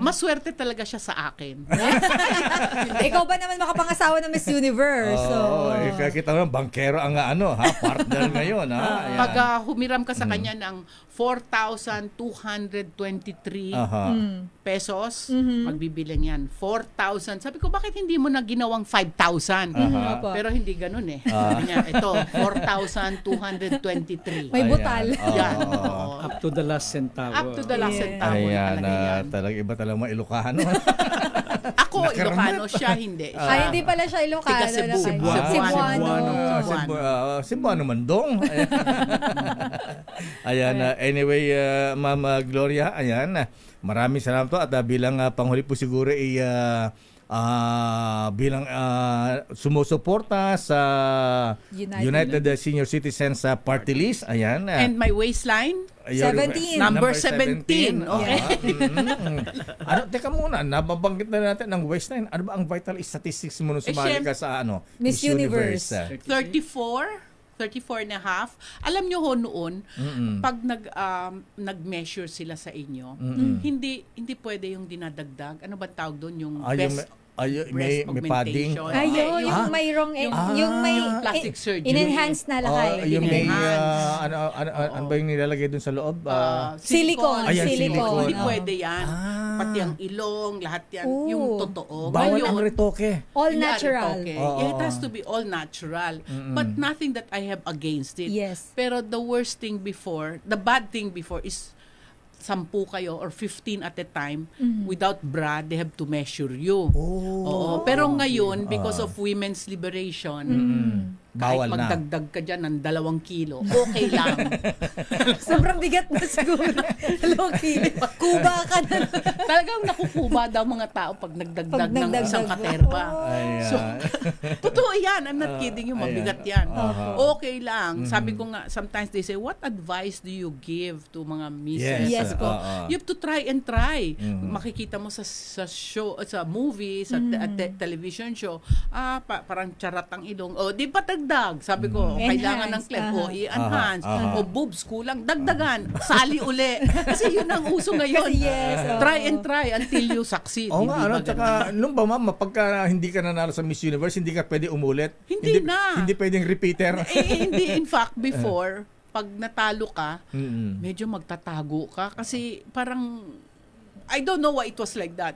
Maswerte talaga siya sa akin. Ikaw ba naman makapangasawa ng Miss Universe? Kaya kita naman, bankero ang partner ngayon. Pag humiram ka sa kanya ng 4,223 pesos, magbibilang yan. 4,000. Sabi ko, bakit hindi mo na ginawang 5,000? Pero hindi ganun eh. Ito, 4,223. May butal. Yan. Up to the last centavo. Up to the last centavo. Ayan, talagang iba talagang mga Ilocano. Ako, Ilocano siya, hindi. Hindi pala siya Ilocano. Tiga Cebu. Cebuano Mandong. Ayan, anyway, Ma'am Gloria, ayan, maraming salamat po at bilang panghuli po siguro bilang sumusuporta sa United Senior Citizens Party List, ayan. And my waistline? 17. Number 17. Okay. Teka muna, nababanggit na natin ng waistline. Ano ba ang vital statistics mo nung sumali ka sa Miss Universe? 34 and a half. Alam nyo ho noon, pag nag-measure sila sa inyo, hindi pwede yung dinadagdag. Ano ba tawag doon? Yung breast may padding. Yung mayroong yung may plastic surgery. In-enhance na lakay. Yung may ano ba yung nilalagay doon sa loob? Silicone. Hindi pwede yan. Pati ang ilong, lahat yan. Yung totoo. Bawal ang retoke. All natural. It has to be all natural. But nothing that I have against it. Yes. Pero the bad thing before is 10 kayo or 15 at a time without bra, they have to measure you. Oo. Pero ngayon, because of women's liberation, kahit magdagdag ka dyan ng 2 kilo, okay lang. Sobrang bigat na siguro. 2 kilo. Kuba ka na. Talagang nakukuba daw mga tao pag nagdagdag ng isang katerba. So, totoo yan. I'm not kidding you. Mabigat yan. Okay lang. Sabi ko nga, sometimes they say, what advice do you give to mga misses? Yes po. You have to try and try. Makikita mo sa show, sa movie, sa television show, parang charat ang ilong. Di ba dagdag? Sabi ko, kailangan ng clef. I-enhance. Boobs, kulang. Dagdagan. Sali uli. Kasi yun ang uso ngayon. Try and try until you succeed. Tsaka, nung ba ma'am, pagka hindi ka nanalo sa Miss Universe, hindi ka pwede umulit? Hindi na. Hindi pwedeng repeater? Hindi. In fact, before, pag natalo ka, medyo magtatago ka. Kasi parang, I don't know why it was like that.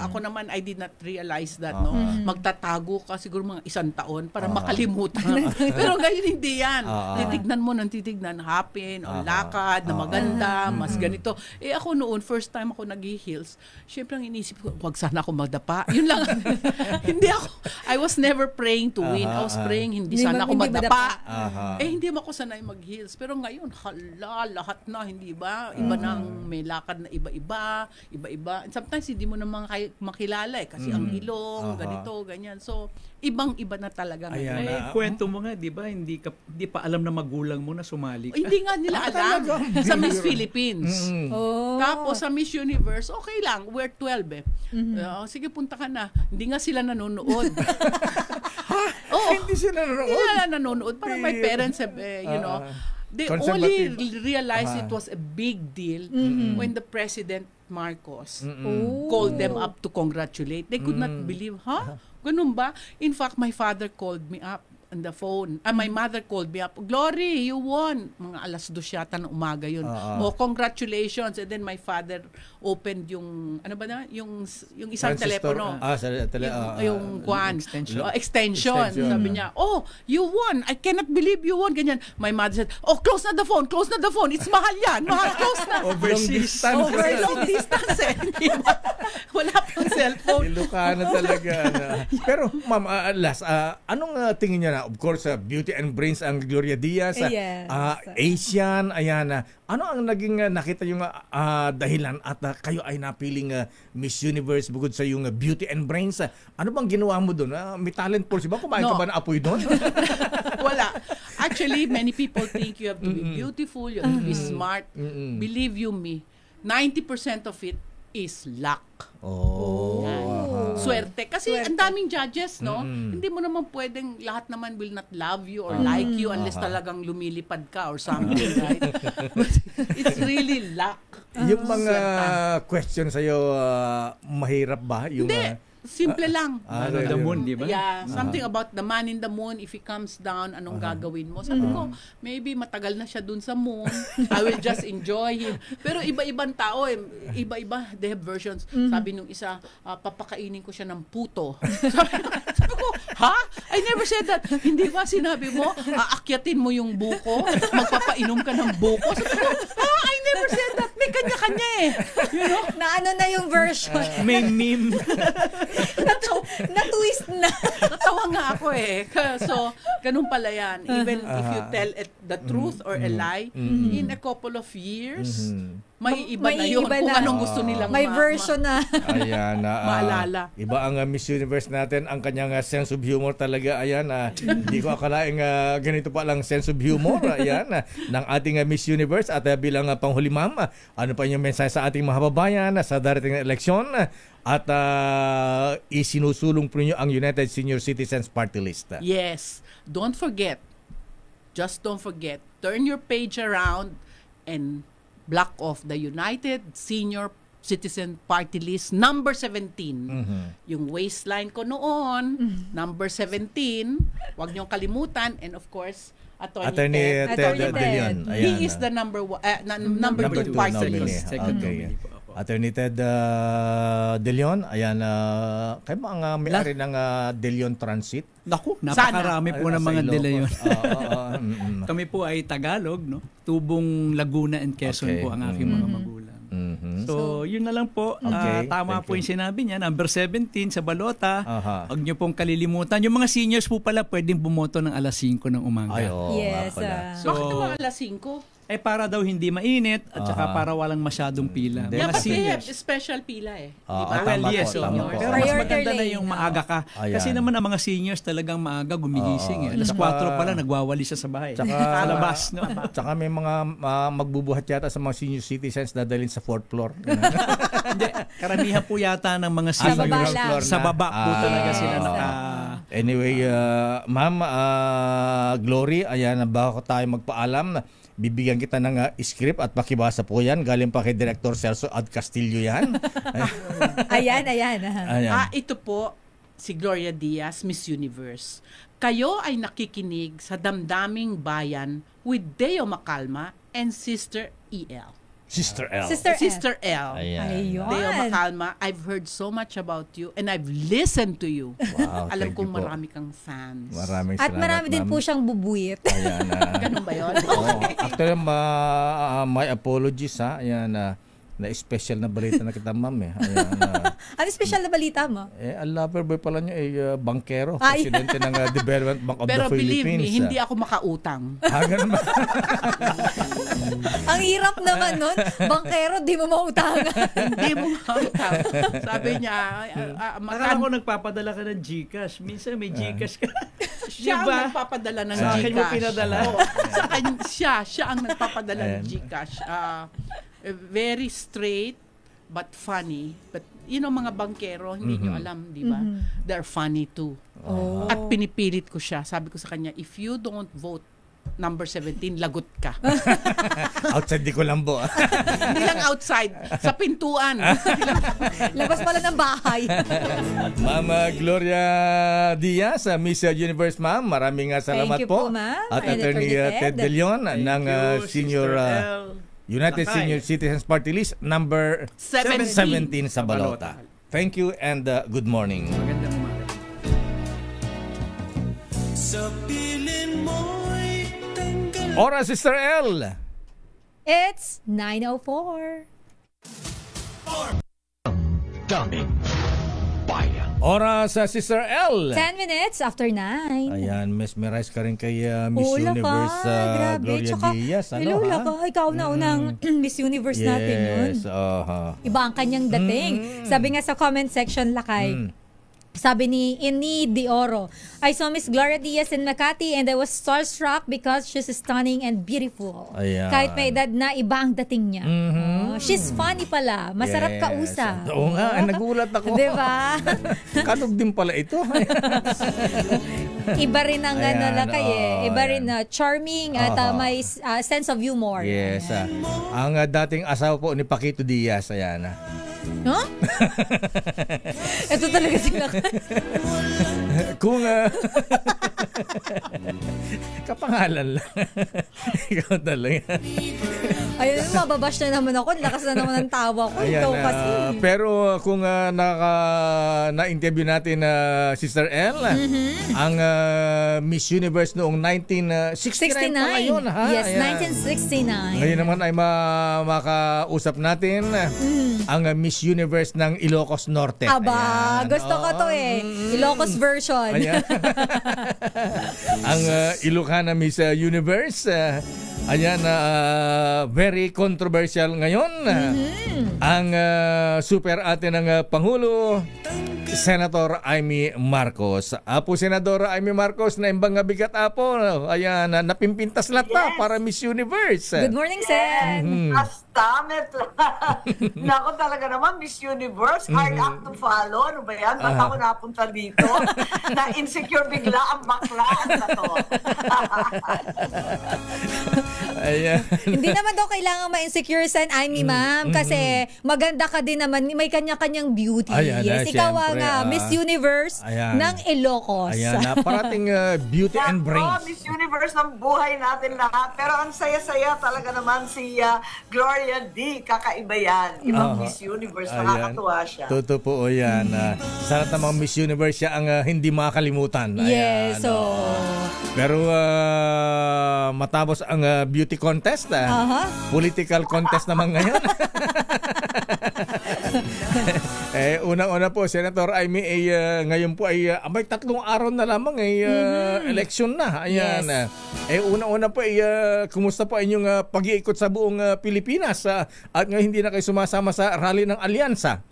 Ako naman, I did not realize that. No? Magtatago ka siguro mga 1 taon para makalimutan. Pero ngayon hindi yan. Titignan mo ng titignan, hapin, o lakad, na maganda, mas ganito. Ako noon, first time ako nag-heels, syempre ang inisip ko, wag sana ako madapa. Yun lang. I was never praying to win. I was praying, hindi sana ako madapa. Hindi mo ako sanay mag-heels. Pero ngayon, lahat na, hindi ba? Iba nang may lakad na iba-iba. And sometimes hindi mo naman makilala kasi ang ilong, ganito, ganyan. So, ibang-iba na talaga ngayon. Kwento mo nga, di ba? Hindi pa alam na magulang mo na sumali ka. Hindi nga nila alam. Sa Miss Philippines. Tapos sa Miss Universe, okay lang. We're 12 sige, punta ka na. Hindi nga sila nanonood. Hindi sila nanonood? Hindi sila nanonood. Parang my parents have, they only realized it was a big deal when the President Marcos called them up to congratulate. They could not believe, ganun ba? In fact, my father called me up on the phone. My mother called me up, Glory, you won. Mga 2:00 yata ng umaga yun. Congratulations. And then my father opened yung, ano ba na? Yung isang telepono. Yung kwan. Extension. Sabi niya, oh, you won. I cannot believe you won. Ganyan. My mother said, oh, close na the phone. Close na the phone. It's mahal yan. Mahal, close na. Overseas. Long distance eh. Wala pang cellphone. Ilocano talaga. Pero, ma'am, last, anong tingin niya na? Of course, Beauty and Brains ang Gloria Diaz. Yes. Asian, ayan. Ano ang naging nakita yung dahilan at kayo ay napiling Miss Universe bukod sa yung Beauty and Brains? Ano bang ginawa mo doon? May talent pool. Ba kumain ka ba na apoy doon? Wala. Actually, many people think you have to be beautiful, you have to be smart. Believe you me, 90% of it is luck. Swerte. Kasi ang daming judges, no? Hindi mo naman pwedeng, lahat naman will not love you or like you unless talagang lumilipad ka or something, right? But it's really luck. Yung mga question sa'yo, mahirap ba? Yung, hindi. Simple lang. The moon, di ba? Yeah, something about the man in the moon. If he comes down, anong gagawin mo? Sabi ko, maybe matagal na siya dun sa moon. I will just enjoy him. Pero iba-ibang tao, iba-iba, they have versions. Sabi nung isa, papakainin ko siya ng puto. Sabi ko, ha? I never said that. Hindi ba sinabi mo, aakyatin mo yung buko, magpapainom ka ng buko? Sabi ko, I never said that. May kanya-kanya eh. You know? Na ano na yung version. May meme. Na-twist na. Natawa nga ako eh. So, ganun pala yan. Even if you tell the truth or a lie, in a couple of years, may iba na yun. Kung anong gusto nilang may version na. Ayan, maalala. Iba ang Miss Universe natin. Ang kanyang sense of humor talaga. Ayan, hindi ko akalaing ganito pa lang sense of humor. Ayan, ng ating Miss Universe. At bilang panghuli, ma'am, ano pa yung mensahe sa ating mga kababayan sa darating na eleksyon? At isinusulong po niyo ang United Senior Citizens Party List. Yes. Don't forget. Just don't forget. Turn your page around and block off the United Senior Citizen Party List number 17. Yung waistline ko noon, number 17. Huwag niyong kalimutan. And of course, Attorney Ted De Leon. He is the number 2 party list. Okay. Attorney Ted De Leon, ayan, kayo mga may-ari ng De Leon Transit? Naku, napakarami po ng mga De Leon. Kami po ay Tagalog, no? Tubong, Laguna and Quezon po ang aking mga magulang. So, yun na lang po. Tama po yung sinabi niya. Number 17 sa balota. Huwag niyo pong kalilimutan. Yung mga seniors po pala pwedeng bumoto ng 5:00 ng umaga. Yes. So, bakit naman 5:00? Para daw hindi mainit at saka para walang masyadong pila. Yeah, but they have special pila eh. Diba? Well, yes. Pero mas maganda na yung maaga ka. Kasi naman ang mga seniors talagang maaga gumigising. 4:00 pa lang nagwawali siya sa bahay. Sa labas. No? Tsaka may mga magbubuhat yata sa mga senior citizens dadalhin sa 4th floor. Hindi, karamihan po yata ng mga seniors sa baba po talaga sila Anyway, ma'am, Glory, ayan, bago tayo magpaalam, bibigyan kita ng script at pakibasa po yan. Galing pa kay Director Celso Ad Castillo yan. Ayan. Ito po, si Gloria Diaz, Miss Universe. Kayo ay nakikinig sa Damdaming Bayan with Deo Macalma and Sister E.L. Sister L. Sister L. Ayun. Deo Macalma, I've heard so much about you and I've listened to you. Wow, alam kong marami kang fans. Maraming at salamat, marami din ma'am. po siyang bubuit. Ayan. Ganun ba yun? After my apologies, ha. Ayan, na special na balita na kita, ma'am. Ayan, ano special na balita mo? ang lover boy pala niya bankero. Presidente ng Development Bank of Pero the Philippines. Pero believe me, hindi ako makautang. Ganun ba? Ang hirap naman nun. Bankero, di mo mautangan. Hindi mo mautang. Sabi niya, akala ko nagpapadala ka ng GCash. Minsan may GCash ka. Siya ang nagpapadala ng GCash. Sa akin mo pinadala. Siya ang nagpapadala ng GCash. Very straight but funny. But mga bankero, hindi nyo alam, di ba? They're funny too. At pinipilit ko siya. Sabi ko sa kanya, if you don't vote number 17, lagot ka. Outside di Colombo. Hindi lang outside, sa pintuan. Labas pala ng bahay. Ma'am Gloria Diaz, Miss Universe ma'am, maraming salamat Thank you po, ma'am. At Attorney Ted De Leon ng Senior United Senior Citizens Party List number 17 sa balota. Thank you and good morning. Magandang umaga. Sa piling mo'y tanggal. Oras, Sister L. It's 9:04. Daming bayan. Oras, Sister L. 10 minutes after 9. Ayan, mesmerize ka rin kay Miss Ula Universe grabe. Gloria Tsaka, Diaz. hello, Laka. Ikaw na unang Miss Universe natin yun. Yes, Iba ang kanyang dating. Sabi nga sa comment section, Lakay, sabi ni Ini De Oro, I saw Miss Gloria Diaz in Makati and I was starstruck because she's stunning and beautiful. Ayan. Kahit may edad na, iba ang dating niya. She's funny pala. Masarap kausap. Oo nga, nagulat ako. Diba? Kanog din pala ito. Iba rin ang Ayan, Lakay Iba rin charming at may sense of humor. Yes. Ang dating asawa po ni Paquito Diaz, ayan. Huh? Ito talaga sila. Kung kapangalan lang. Ikaw talaga. Ayun, mababash na naman ako. Lakas na naman ang tawa ko. Ayan, Ikaw kasi. pero kung na-interview natin Sister L, ang Miss Universe noong 1969 pa ngayon. Yes, Ayan. 1969. Ngayon naman ay makausap natin ang Miss Universe ng Ilocos Norte. Aba, Ayan. gusto ko to Ilocos version. Ayan. Ang Ilocana Miss Universe. Ayan, very controversial ngayon. Ang super ate ng Pangulo, Senator Amy Marcos. Apo Senadora Amy Marcos na imbang bigat apo. Ayan, napimpintas lata para Miss Universe. Good morning, Sen. Damit lang. Nako talaga naman, Miss Universe, hard act to follow. Ano ba yan? Ba't ako napunta dito? Na-insecure bigla ang bakla. Ano to? Ayan. Hindi naman daw kailangan ma-insecure Sen Amy, ma'am. Kasi maganda ka din naman. May kanya-kanyang beauty. Ayan, yes, ikaw ang Miss Universe ng Ilocos. Ayan, parating beauty and brains. Miss Universe ng buhay natin lahat. Pero ang saya-saya talaga naman si Gloria D. Kakaiba yan. Ibang Miss Universe. Nakakatuwa siya. Totoo po yan. Sa lahat ng mga Miss Universe siya ang hindi makakalimutan. Yes, so... Pero matapos ang beauty contest, political contest naman ngayon. Unang-una po, Senator Amy, ngayon po ay may 3 araw na lamang election na. Ayan. Yes. Unang-una po ay kumusta po inyong pag-iikot sa buong Pilipinas at ngayon hindi na kayo sumasama sa rally ng Alyansa?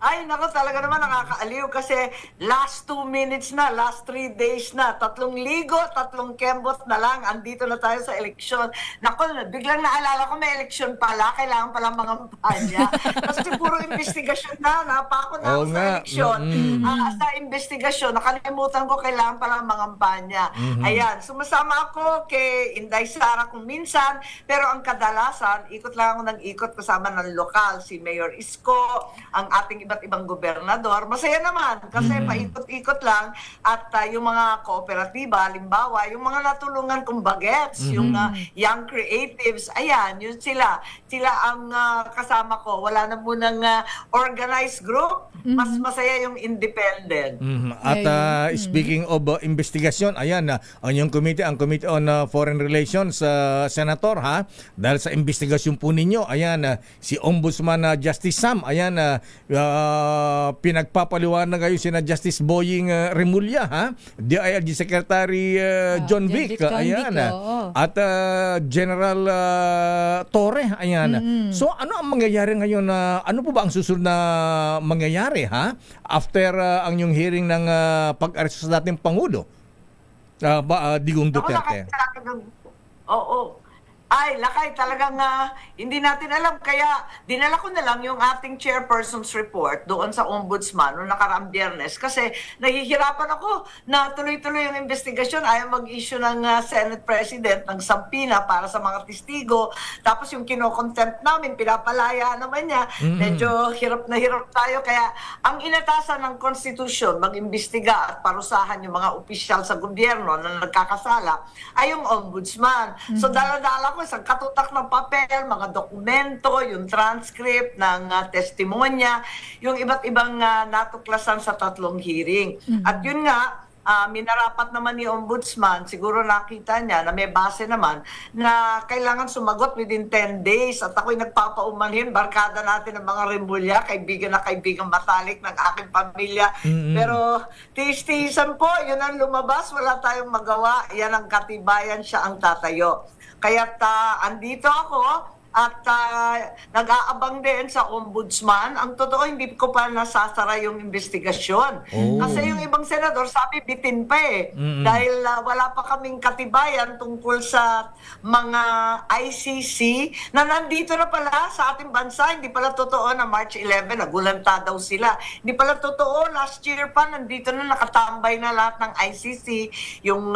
Ay, nako, talaga naman nakakaaliw kasi last 2 minutes na, last 3 days na, 3 ligo, 3 kembot na lang, andito na tayo sa eleksyon. Nako, biglang naalala ko may eleksyon pala, kailangan pala mga kampanya. Kasi puro investigasyon na, napako na ako sa eleksyon. Sa investigasyon, nakalimutan ko kailangan pala mga kampanya. Ayan, sumasama ako kay Inday Sara kung minsan, pero ang kadalasan, ikot lang ako ng ikot kasama ng lokal, si Mayor Isko, ang ating iba't ibang gobernador. Masaya naman kasi paikot-ikot lang at yung mga kooperatiba, halimbawa, yung mga natulungan kong bagets, yung young creatives, ayan, yun sila. Sila ang kasama ko. Wala na munang organized group. Mas masaya yung independent. At speaking of investigasyon, ayan, ang Committee on Foreign Relations, Senator, dahil sa investigasyon po ninyo, ayan, si Ombudsman Justice Sam, ayan, pinagpapaliwanag ngayon sina Justice Boying Remulla, DILG Secretary John Vic, ayan, at General Torre, ayan. So ano ang mangyayari ngayon? Ano po ba ang susunod na mangyayari after ang yung hearing ng pag-aresto sa dating Pangulo, Digong Duterte? Oo. Ay, Lakay, talagang hindi natin alam. Kaya dinala ko na lang yung ating chairperson's report doon sa ombudsman noong nakaraang Biyernes kasi nahihirapan ako na tuloy-tuloy yung investigasyon. Ayaw mag-issue ng Senate President ng sampina para sa mga testigo. Tapos yung kinokontempt namin, pinapalaya naman niya. Medyo hirap na hirap tayo. Kaya ang inatasan ng konstitusyon, mag-imbestiga at parusahan yung mga opisyal sa gobyerno na nagkakasala ay yung ombudsman. So dala-dala ko isang katutak ng papel, mga dokumento, yung transcript ng testimonya, yung iba't ibang natuklasan sa 3 hearing. At yun nga, minarapat naman ni Ombudsman, siguro nakita niya na may base naman na kailangan sumagot within 10 days at ako'y nagpapaumanhin, barkada natin ng mga Rimulya, kaibigan na kaibigan matalik ng aking pamilya. Pero tiis-tiisan po, yun ang lumabas, wala tayong magawa, yan ang katibayan, siya ang tatayo. Kaya't andito ako at nag-aabang din sa ombudsman. Ang totoo, hindi ko pa nasasara yung investigasyon. Kasi yung ibang senador, sabi, bitin pa eh. Dahil wala pa kaming katibayan tungkol sa mga ICC na nandito na pala sa ating bansa. Hindi pala totoo na March 11, nagulanta daw sila. Hindi pala totoo, last year pa, nandito na nakatambay na lahat ng ICC. Yung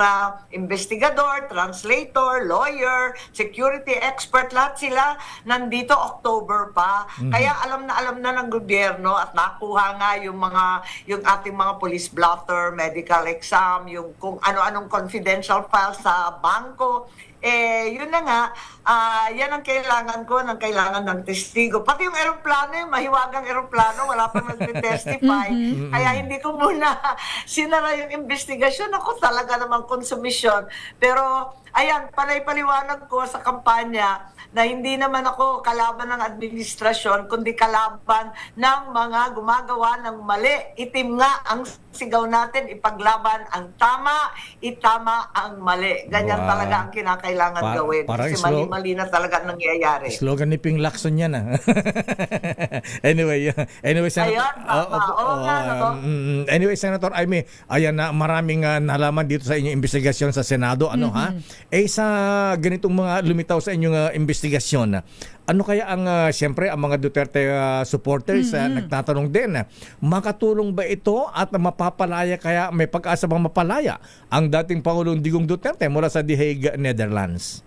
investigador, translator, lawyer, security expert, lahat sila nandito October pa. Kaya alam na ng gobyerno at nakuha nga yung ating mga police blotter, medical exam, yung kung ano-anong confidential file sa bangko. Yun na nga, yan ang kailangan ko, ng kailangan ng testigo. Pati yung eroplano, yung mahiwagang eroplano, wala pang nag-testify. Kaya hindi ko muna sinara yung investigasyon. Ako talaga namang konsumisyon. Pero, ayan, panay-paliwanag ko sa kampanya na hindi naman ako kalaban ng administrasyon, kundi kalaban ng mga gumagawa ng mali. Itim nga ang sigaw natin, ipaglaban ang tama, itama ang mali. Ganyan talaga ang kinakailangan gawin. Kasi mali-mali na talaga ang nangyayari. Slogan ni Ping Lacson yan. Anyway, Senator. Anyway, Senator Aimee, ayan na, maraming nalaman dito sa inyong investigasyon sa Senado. Sa ganitong mga lumitaw sa inyong investigasyon, ano kaya ang, siyempre, ang mga Duterte supporters nagtatanong din, makatulong ba ito at mapapalaya, kaya may pag-asa bang mapalaya ang dating Pangulong Digong Duterte mula sa The Hague, Netherlands?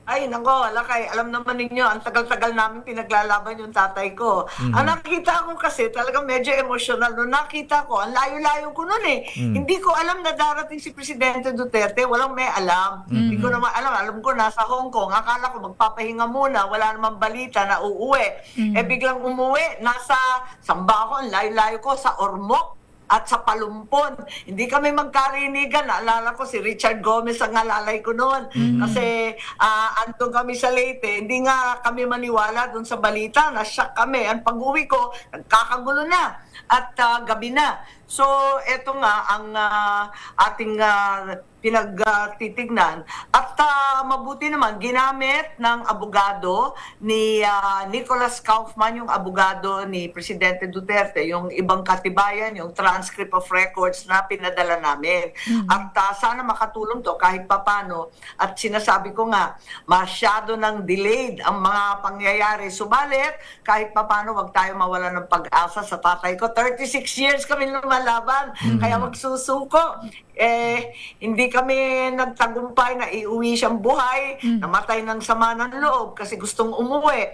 Ay, nako, Lakay, alam naman ninyo, ang tagal-tagal namin pinaglalaban yung tatay ko. Ang nakita ko kasi, talagang medyo emotional. Nung nakita ko, ang layo-layo ko nun eh. Hindi ko alam na darating si Presidente Duterte, walang may alam. Hindi ko naman alam. Alam ko, nasa Hong Kong. Akala ko, magpapahinga muna, wala namang balita na uuwi. Biglang umuwi, nasa Samba ako, ang layo-layo ko, sa Ormoc at sa Palumpon. Hindi kami magkarinigan. Naalala ko si Richard Gomez ang alalay ko noon. Kasi andun kami sa Leyte. Hindi nga kami maniwala dun sa balita. Na-shock kami. Ang pag-uwi ko, nagkakagulo na. At gabi na. So, eto nga ang ating pinagtitignan. At mabuti naman, ginamit ng abogado ni Nicholas Kaufman, yung abogado ni Presidente Duterte, yung ibang katibayan, yung transcript of records na pinadala namin. At sana makatulong to kahit papano. At sinasabi ko nga, masyado nang delayed ang mga pangyayari. Subalit, kahit papano, wag tayo mawala ng pag-asa sa tatay ko. 36 years kami lumalaban, kaya magsusuko. Hindi kami nagtagumpay na iuwi siyang buhay, namatay ng sama ng loob kasi gustong umuwi.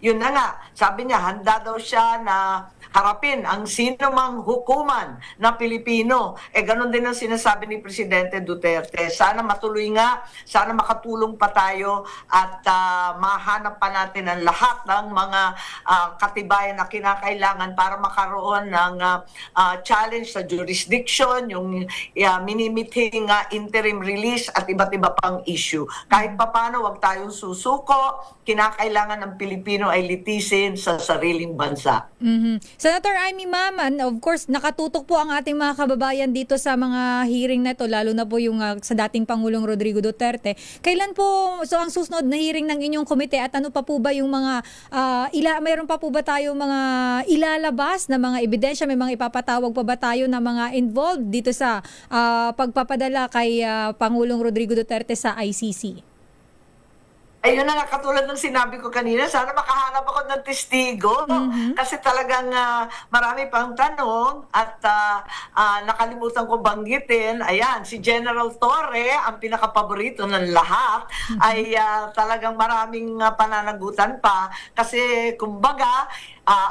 Yun na nga, sabi niya, handa daw siya na harapin ang sino mang hukuman na Pilipino. Ganun din ang sinasabi ni Presidente Duterte. Sana matuloy nga, sana makatulong pa tayo at mahanap pa natin ang lahat ng mga katibayan na kinakailangan para makaroon ng challenge sa jurisdiction, yung minimithing interim release at iba't iba pang issue. Kahit papano, wag tayong susuko. Kinakailangan ng Pilipino ay litisin sa sariling bansa. Senator Aimee, ma'am, of course, nakatutok po ang ating mga kababayan dito sa mga hearing na ito, lalo na po yung sa dating Pangulong Rodrigo Duterte. Kailan po, ang susunod na hearing ng inyong komite at ano pa po ba yung mga, mayroon pa po ba tayo mga ilalabas na mga ebidensya, may mga ipapatawag pa ba tayo na mga involved dito sa pagpapadala kay Pangulong Rodrigo Duterte sa ICC? Ayun na nga, katulad ng sinabi ko kanina, sana makahanap ako ng testigo. Kasi talagang marami pang tanong at nakalimutan ko banggitin. Ayan, si General Torre, ang pinakapaborito ng lahat, ay talagang maraming pananagutan pa. Kasi kumbaga,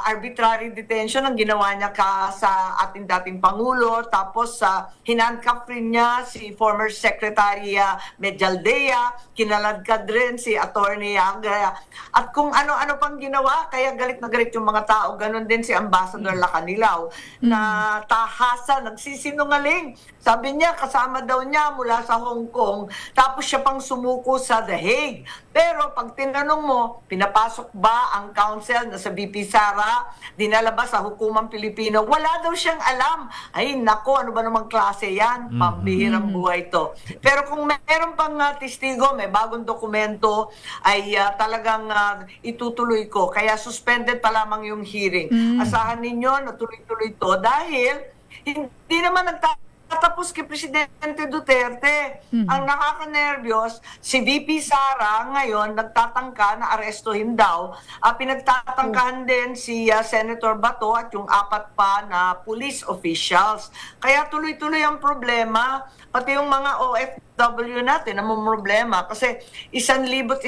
arbitrary detention ang ginawa niya sa ating dating Pangulo. Tapos hinandcuff rin niya si former Secretary Medjaldea, kinaladkad rin si Attorney Agra. At kung ano-ano pang ginawa, kaya galit na galit yung mga tao. Ganon din si Ambassador Lacanilaw na tahasa, nagsisinungaling. Sabi niya, kasama daw niya mula sa Hong Kong, tapos siya pang sumuko sa The Hague. Pero pag tinanong mo, pinapasok ba ang counsel na sa BP Sara, dinala ba sa hukumang Pilipino? Wala daw siyang alam. Ay, nako, ano ba namang klase yan? Pambihirang buhay to. Pero kung meron pang testigo, may bagong dokumento, ay talagang itutuloy ko. Kaya suspended pa lamang yung hearing. Asahan ninyo na tuloy-tuloy to dahil hindi naman tapos kay Presidente Duterte. Ang nakaka-nervyos, si VP Sara ngayon nagtatangka na arestuhin daw. Pinagtatangkahan din si Senator Bato at yung 4 pa na police officials. Kaya tuloy-tuloy ang problema. Pati yung mga OFW natin ang problema kasi 1,100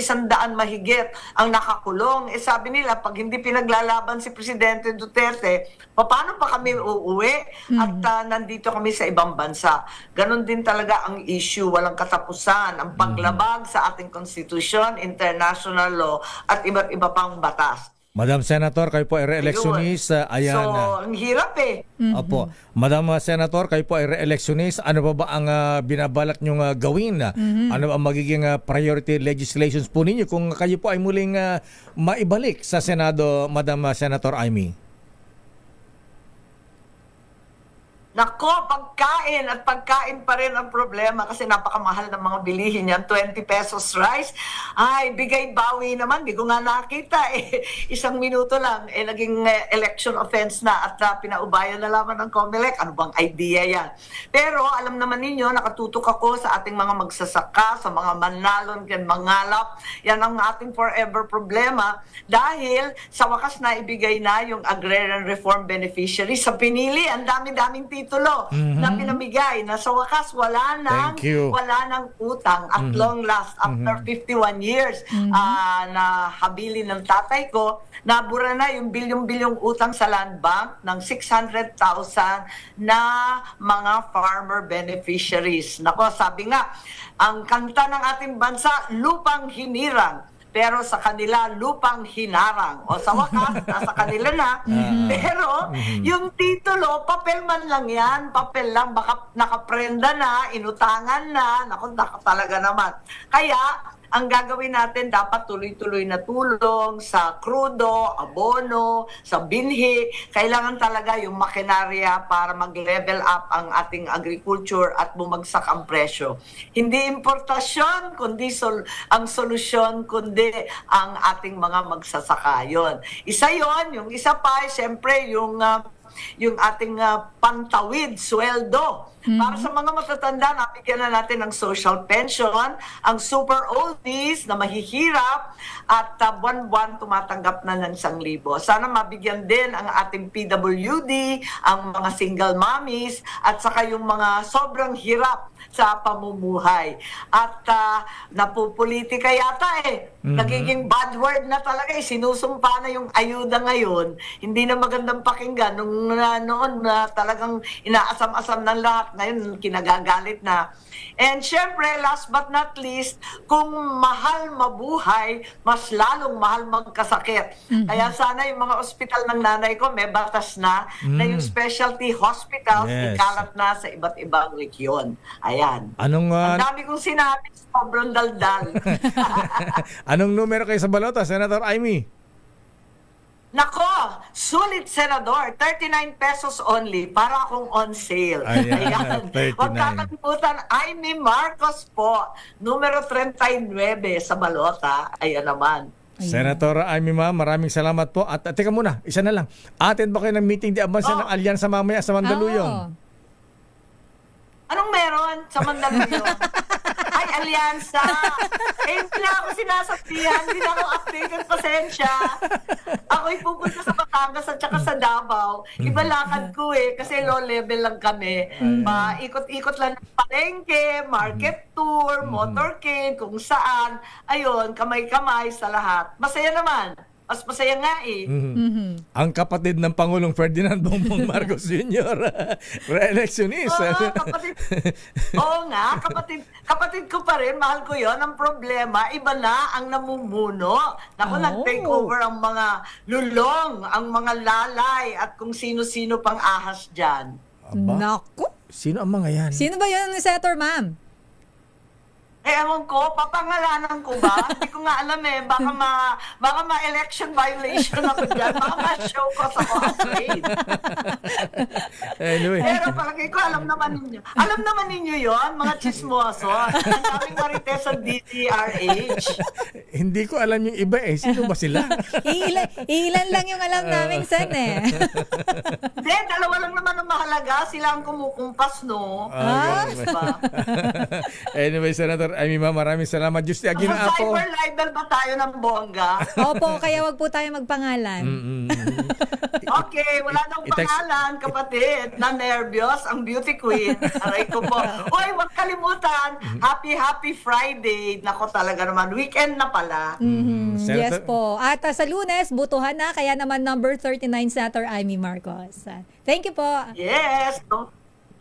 mahigit ang nakakulong. Sabi nila, pag hindi pinaglalaban si Presidente Duterte, paano pa kami uuwi at nandito kami sa ibang bansa? Ganon din talaga ang issue, walang katapusan, ang paglabag sa ating konstitusyon, international law at iba't iba pang batas. Madam Senator, kayo po ay re-electionist. Ayan. So, ang hirap eh. Opo. Madam Senator, kayo po ay re-electionist. Ano ba ang binabalak nyong gawin? Ano ang magiging priority legislations po ninyo kung kayo po ay muling maibalik sa Senado, Madam Senator Amy? Nako, pagkain at pagkain pa rin ang problema kasi napakamahal ng mga bilihin yan. 20 pesos rice. Ay, bigay bawi naman. Di ko nga nakita eh. 1 minuto lang naging election offense na at pinaubayan na lamang ng COMELEC. Ano bang idea yan? Pero alam naman ninyo, nakatutok ako sa ating mga magsasaka, sa mga manlalon, mangalap. Yan ang ating forever problema dahil sa wakas na ibigay na yung agrarian reform beneficiaries sa pinili. Ang dami-daming titulo na pinamigay na sa wakas wala nang utang at long last after 51 years na habilin ng tatay ko, nabura na yung bilyong-bilyong utang sa land bank ng 600,000 na mga farmer beneficiaries. Nako, sabi nga, ang kanta ng ating bansa, lupang hinirang. Pero sa kanila, lupang hinarang. O sa wakas, nasa kanila na. Pero yung titulo, papel man lang yan. Papel lang, baka nakaprenda na, inutangan na. Naku, talaga naman. Kaya, ang gagawin natin, dapat tuloy-tuloy na tulong sa krudo, abono, sa binhi. Kailangan talaga yung makinarya para mag-level up ang ating agriculture at bumagsak ang presyo. Hindi importasyon, kundi ang solusyon, kundi ang ating mga magsasaka. Yun. Isa yon, yung isa pa, siyempre, yung ating pantawid, sweldo. Para sa mga matatanda, nabigyan na natin ng social pension, ang super oldies na mahihirap, at buwan-buwan tumatanggap na ng 1,000. Sana mabigyan din ang ating PWD, ang mga single mommies, at saka yung mga sobrang hirap sa pamumuhay. At napupolitika yata nagiging bad word na talaga sinusumpa na yung ayuda ngayon. Hindi na magandang pakinggan. Noon talagang inaasam-asam ng lahat. Ngayon kinagagalit na. And syempre, last but not least, kung mahal mabuhay, mas lalong mahal magkasakit. Kaya sana yung mga ospital ng nanay ko may batas na yung specialty hospitals ikalat na sa iba't ibang region. Ayan. Ang dami kong sinabi, sobrang daldal. Anong numero kayo sa balota, Senator Amy? Nako, sulit Senador, 39 pesos only para akong on sale. Ayan. 39. Huwag kakalimutan, Amy Marcos po, numero 39 sa balota. Ayan naman. Senator Amy, maraming salamat po. At teka muna, isa na lang. Attend ba kayo ng meeting di Abansa ng Alyansa mamaya sa Mandaluyong? Anong meron sa Mandaluyong? Ay, alyansa. Hindi na ako sinasabihan, hindi na ako updated, pasensya. Ako'y pupunta sa Batangas at saka sa Davao. Iba lakad ko kasi low level lang kami. Ikot-ikot lang ng palengke, market tour, motorcade, kung saan. Ayun, kamay-kamay sa lahat. Masaya naman. Mas masaya nga Ang kapatid ng Pangulong Ferdinand Bongbong Marcos Jr. Re-electionist. Kapatid. Oo nga, kapatid ko pa rin, mahal ko yon. Ang problema, iba na ang namumuno. Naku, nag-take over ang mga lulong, ang mga lalay, at kung sino-sino pang ahas dyan. Naku. Sino ang mga yan? Sino ba yun, Senator Ma'am? Ewan ko, papangalanan ko ba? Hindi ko nga alam baka ma-election violation ako dyan. Baka ma-show ko sa afraid. Anyway. Pero palagay ko, alam naman ninyo. Alam naman ninyo yon, mga chismoso. Ang daming marites sa DZRH. Hindi ko alam yung iba Sino ba sila? Ilan lang yung alam namin, Sen Hindi, dalawa lang naman ang mahalaga. Sila ang kumukumpas, no? Anyway, Senator Amy, maraming salamat. Just again, Apo. Cyber libel ba tayo ng bongga? Opo, kaya wag po tayo magpangalan. Okay, wala nang pangalan, kapatid. Na-nervyos, ang beauty queen. Aray ko po. Uy, wag kalimutan. Happy Friday. Nako talaga naman. Weekend na pala. Yes po. At sa Lunes, butuhan na. Kaya naman number 39, Senator Amy Marcos. Thank you po. Yes.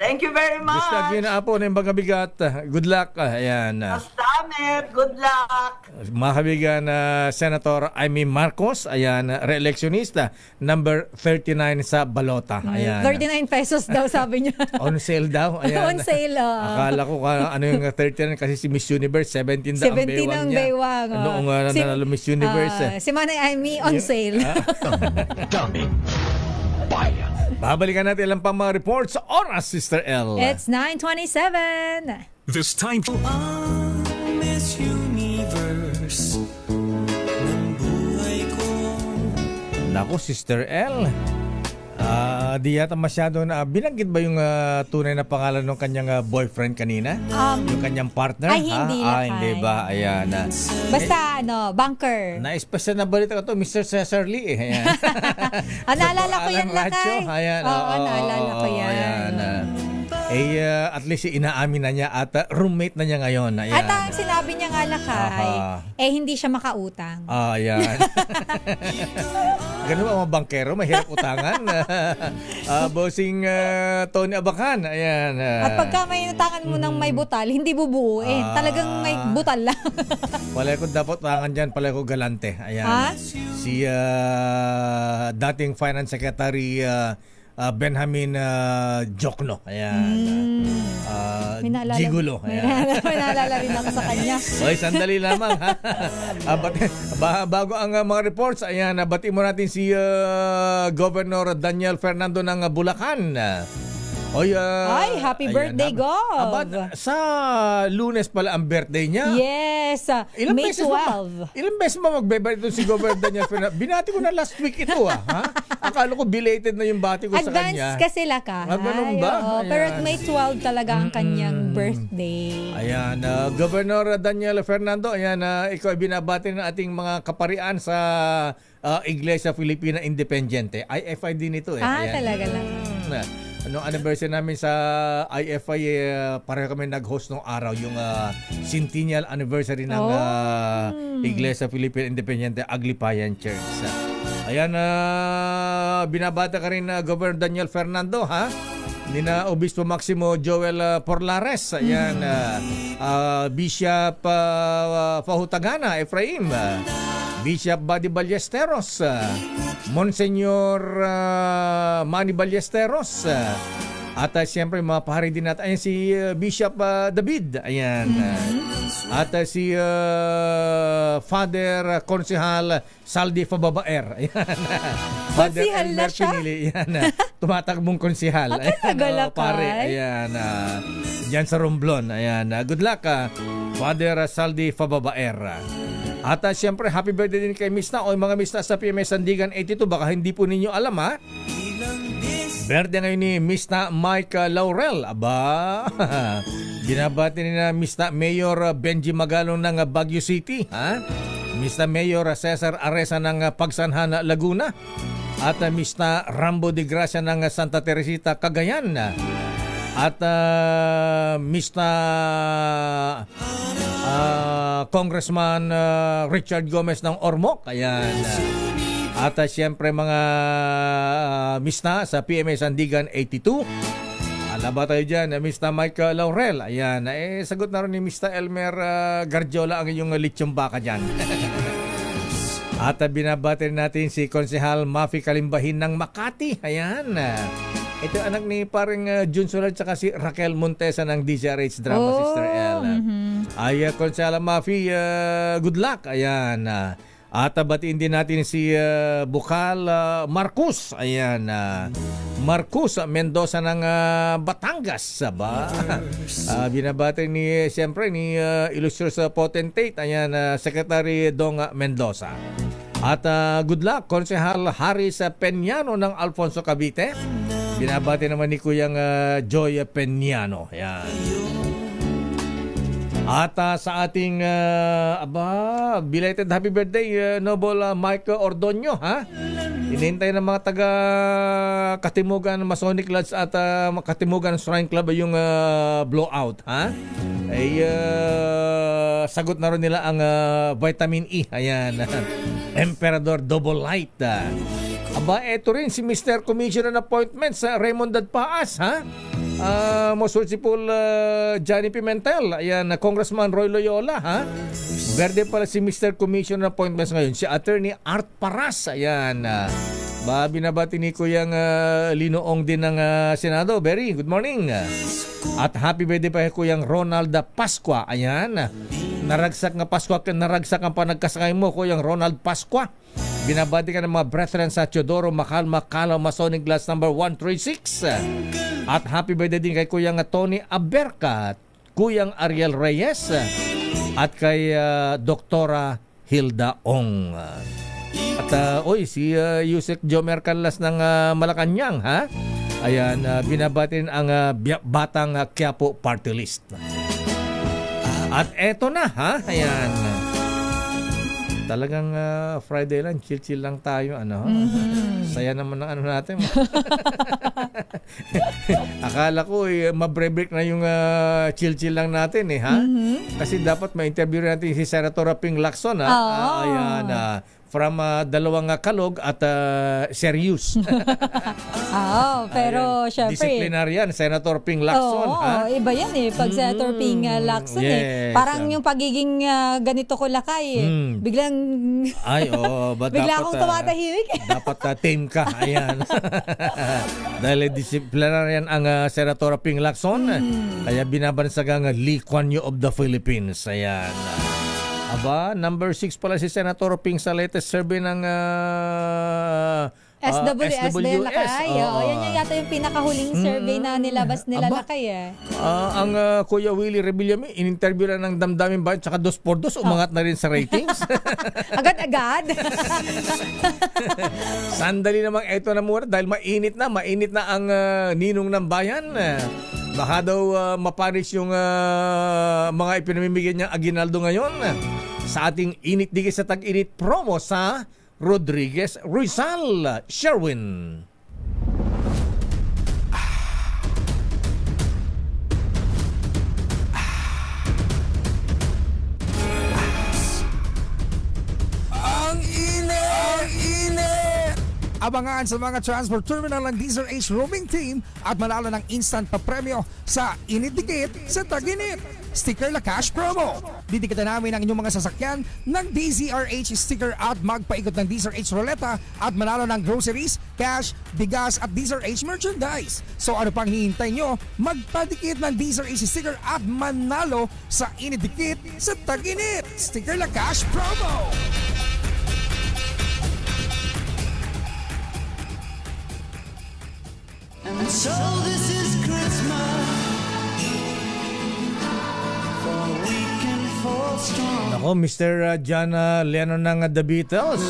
Thank you very much. Just again, Apo, na yung bigat. Good luck. Ayan. Damn good luck. Mga kaibigan, Senator Amy Marcos, ayan, re-electionista, number 39 sa balota. Ayan. 39 pesos daw, sabi niya. On sale daw. Ayan. On sale, Akala ko ano yung 39 kasi si Miss Universe, 17 daw ang baywang niya. Noong nanalo Miss Universe. Si Manay Amy, on sale. Daming bayan. Babalikan natin lang pang mga reports sa oras, Sister L. It's 9:27. This time Miss Universe ng buhay ko. Naku, Sister L. Di yata masyado na binanggit ba yung tunay na pangalan ng kanyang boyfriend kanina? Yung kanyang partner? Ay, hindi. Hindi ba? Ayan. Basta, banker. Na-especial na balita ko to, Mr. Cesar Lee. Ayan. Naalala ko yan, Lakay. Ayan. Oo, naalala ko yan. Ayan. At least inaamin na niya at roommate na niya ngayon. Ayan. At ang sinabi niya nga, Lakay, hindi siya makautang. Ayan. Ganun ba mga bankero? Mahirap utangan. Bossing Tony Abacan. Ayan. At pagka may utangan mo ng may butal, hindi bubuuin. Talagang may butal lang. Wala ko dapat utangan dyan. Pala ko galante. Ayan. Si dating Finance Secretary Benjamin Jokno. Ayan. Gigulo. May naalala rin ako sa kanya. Oy, sandali lamang ha. Bago ang mga reports, ayan, bati mo natin si Governor Daniel Fernando ng Bulacan. Oy, ay, happy birthday, Gov! Sa Lunes pala ang birthday niya. Yes, May 12. Ilang beses ba magbe-birthday ito si Governor Daniel Fernando? Binati ko na last week ito ha? Akala ko belated na yung bati ko sa kanya. Advance kasi Lakay. Ganun ba? Pero May 12 talaga ang kanyang birthday. Ayan, Governor Daniel Fernando, ayan, ikaw ay binabati ng ating mga kaparian sa Iglesia Filipina Independiente. IFI din ito Ayan. Talaga lang. Anniversary namin sa IFI, pareho kami nag-host nung araw, yung centennial anniversary ng Iglesia Filipina Independiente Aglipayan Church. Ayan, binabata ka rin Governor Daniel Fernando, ha? Nina Obispo Maximo Joel Porlares, ayan, Bishop Fahutagana Efraim, Bishop Buddy Ballesteros, Monsignor Manny Ballesteros, at siyempre mga pahari din natin. Ayan si Bishop David. Ayan. At si Father Konsehal Saldi Fababaer. Ayan. Father Elmer Pinili. Ayan. Tumatakbong konsehal. Ayan. Pare. Ayan. Diyan sa Romblon. Ayan. Good luck, Father Saldi Fababaer. At siyempre, happy birthday din kay Miss Na o mga Miss Na sa PMS Sandigan 82. Baka hindi po ninyo alam, ha? Birthday ngayon ni Mr. Mike Laurel. Aba, binabati ni na Mr. Mayor Benji Magalong ng Baguio City. Mr. Mayor Cesar Aresa ng Pagsanhan, Laguna. At Mr. Rambo de Gracia ng Santa Teresita, Cagayan. At Mr. Congressman Richard Gomez ng Ormoc. Ayan. At siyempre mga Mr. sa PMA Sandigan 82. Alaba tayo dyan, Mr. Mike Laurel. Ayan. Sagot na rin ni Mr. Elmer Garjola ang inyong lechong baka dyan. At binabati natin si Konsehal Mafi Kalimbahin ng Makati. Ayan. Ito anak ni parang Jun Solar tsaka si Raquel Montesa ng DZRH Drama, Sister L. Ay, Konsehal Mafi, good luck. Ayan. At batiin din natin si Bukal Marcus. Ayan. Marcus Mendoza ng Batangas. Binabati ni, siyempre, ni Illustrious Potentate. Ayan, Secretary Dong Mendoza. At good luck, Konsehal Haris Peñano ng Alfonso Cavite. Binabati naman ni Kuyang Joy Peñano. Ayan. At sa ating belated happy birthday, Noble Mike Ordonio, Inihintay ng mga taga Katimugan Masonic Lodge at Katimugan Shrine Club yung blowout, sagot na rin nila ang vitamin E. Ayan. Emperador Double Light. Eto rin si Mr. Commissioner Appointments, Raymond Dadpaas, most worshipful Johnny Pimentel. Ayan, Congressman Roy Loyola, Verde pala si Mr. Commissioner Appointments ngayon, si Attorney Art Paras. Ayan, binabati ni Kuyang Linoong din ng Senado. Very good morning. At happy birthday pa Kuyang Ronald Pasqua. Ayan, naragsak nga Pasqua, naragsak ang panagkasakay mo, Kuyang Ronald Pasqua. Binabati ka ng mga brethren sa Teodoro Macalma Calaw Masonic Glass number 136. At happy birthday din kay Kuyang Tony Aberca, Kuyang Ariel Reyes, at kay Doktora Hilda Ong. At si Yusek Jomer Canlas ng Malacanang, Ayan, binabati ang Batang Quiapo Party List. At eto na, Ayan. Talagang Friday lang, chill-chill lang tayo. Saya naman ng natin. Akala ko mabre-break na yung chill-chill lang natin Kasi dapat ma-interview natin si Senator Ping Lacson. Ayan, from dalawang kalog at serious. Pero syempre disciplinarian, Senator Ping Lacson. Iba yan Pag Senator Ping Lacson yes. Parang yung pagiging ganito ko lakay biglang bigla akong tumatahimik. Dapat tame ka. Ayan. Dahil disciplinarian ang Senator Ping Lacson, kaya binabansagang Lee Kuan Yew of the Philippines. Ayan. Number 6 pala si Senator Ping sa latest survey ng SWS Lakay. Yan yung yata yung pinakahuling survey na nilabas nila Lakay. Ang Kuya Willie Rebillame, in-interview na ng Damdamin Bayan tsaka 2x2, umangat na rin sa ratings. Agad-agad. Sandali namang eto na muna dahil mainit na ang ninong ng bayan. Baka daw maparis yung mga ipinamimigay niyang aginaldo ngayon sa ating Init Digit sa Tag-Init promo sa Rodriguez Rizal. Sherwin. Ang init! Abangan sa mga transport terminal ng DZRH roaming team at manalo ng instant pa premyo sa Init Dikit sa Tag-Init. Sticker La Cash promo. Didikita namin ang inyong mga sasakyan ng DZRH sticker at magpaikot ng DZRH Roleta at manalo ng groceries, cash, bigas at DZRH merchandise. So ano pang hihintay nyo? Magpadikit ng DZRH sticker at manalo sa Init Dikit sa Tag-Init. Sticker La Cash promo. And so this is Christmas for weekend for strong. Nako, Mr. John Lennon ng The Beatles.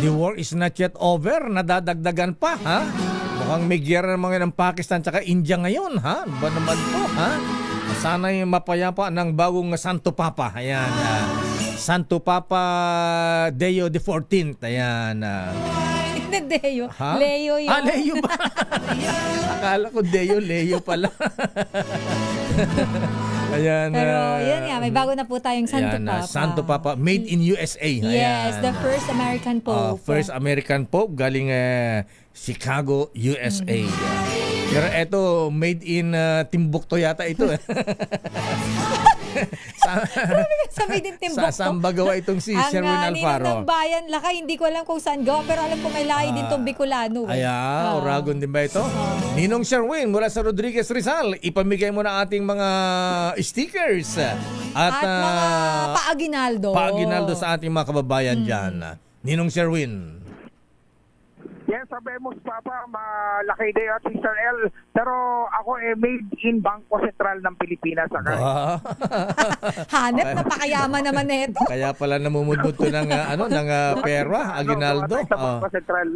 The war is not yet over. Nadadagdagan pa, Mukhang may giyera naman ng Pakistan tsaka India ngayon, ha? Ba naman po, ha? Sana'y mapayapa ng bagong Santo Papa. Ayan, Santo Papa Deo the 14th. Ayan. Deo. Ha? Leo yun. Leo ba? Akala ko Leo pala. Ayan. Pero yun nga, may bago na po tayong Santo Papa. Santo Papa, made in USA. Yes, Ayan. the first American Pope. First American Pope, galing Chicago, USA. Pero eto, made in Timbuktu yata ito. Sa made in Timbuktu. Saan ba gawa itong si Sherwin Alfaro? Ang ng bayan, Lakay, hindi ko alam kung saan gawa, pero alam ko may lahi din tong Bicolano. Oragon din ba ito? Ninong Sherwin mula sa Rodriguez Rizal, ipamigay mo na ating mga stickers. At mga paaginaldo. Paaginaldo sa ating mga kababayan dyan. Ninong Sherwin. Yes, sabemos Papa, malaki day at Sister L. Pero ako made in Bangko Sentral ng Pilipinas. Hanep, napakayaman naman nito. Kaya pala namumudmud to ng pera, aginaldo. Bangko Sentral.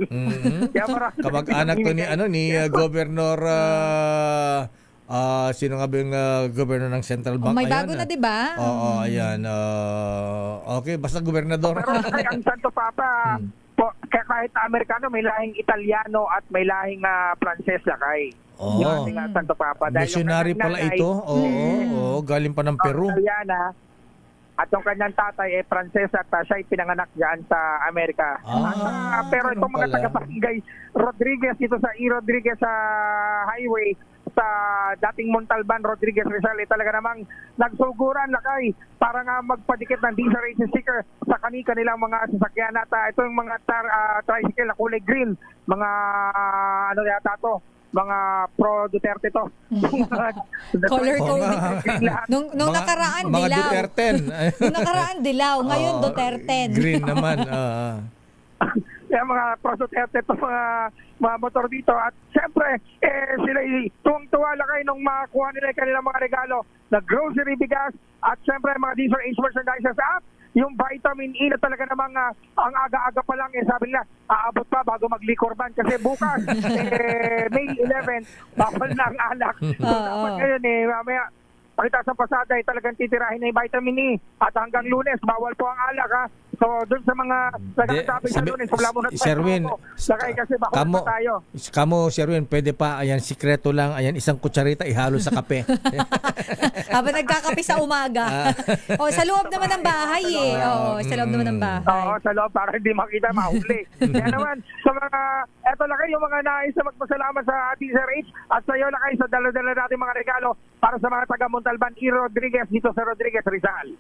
Kamag-anak to ni Governor sino nga ba yung governor ng Central Bank? May bago na, di ba? Oo, ayan. Okay, basta gobernador. Pero ang Santo Papa, kahit Amerikano, may lahing Italiano at may lahing Pranses, Lakay. Yung ating Santo Papa. Missionary pala ito. Oo, galing pa ng Peru. Italiana. At yung kanyang tatay Pranses at siya ay pinanganak dyan sa Amerika. Pero itong mga taga-barangay Rodriguez, dito sa Rodriguez Highway, sa dating Montalban, Rodriguez Rizal, talaga namang nagsuguran, Lakay, para nga magpadikit ng diesel racing sticker sa kanilang mga sasakyan. At ito yung mga tricycle na kulay green, mga yata to, mga pro Duterte to. Color coding. Nung nakaraan, mga dilaw. Duterte. Nung nakaraan, dilaw. Ngayon, Duterte. Green naman. Kaya mga pro Duterte to, mga motor dito. At siyempre, sila tuwang-tuwa, Lakay, nung makuha nila yung kanilang mga regalo na grocery, bigas, at siyempre mga diesel age merchandise at yung vitamin E na talaga namang ang aga-aga pa lang, sabi nila, aabot pa bago mag-liquor ban. Kasi bukas, May 11, bawal na ang alak. So, dapat ngayon, mamaya, pagkita sa pasada, talagang titirahin na yung vitamin E. At hanggang Lunes, bawal po ang alak, ha. So, doon sa mga nagsasabi sa Lunes, wala mo na Sherwin, kamo, Sherwin, pwede pa, ayan, sikreto lang, ayan, isang kutsarita ihalo sa kape. Habang nagkakape sa umaga. Sa loob naman ng bahay sa loob naman ng bahay. Sa loob, para hindi makita, mahuli. Kaya naman, sa mga, eto Lakay, yung mga nais na magpasalamat sa DZRH at sa iyo, Lakay, sa dala-dala natin mga regalo para sa mga taga Montalban, Rodriguez, dito sa Rodriguez Rizal.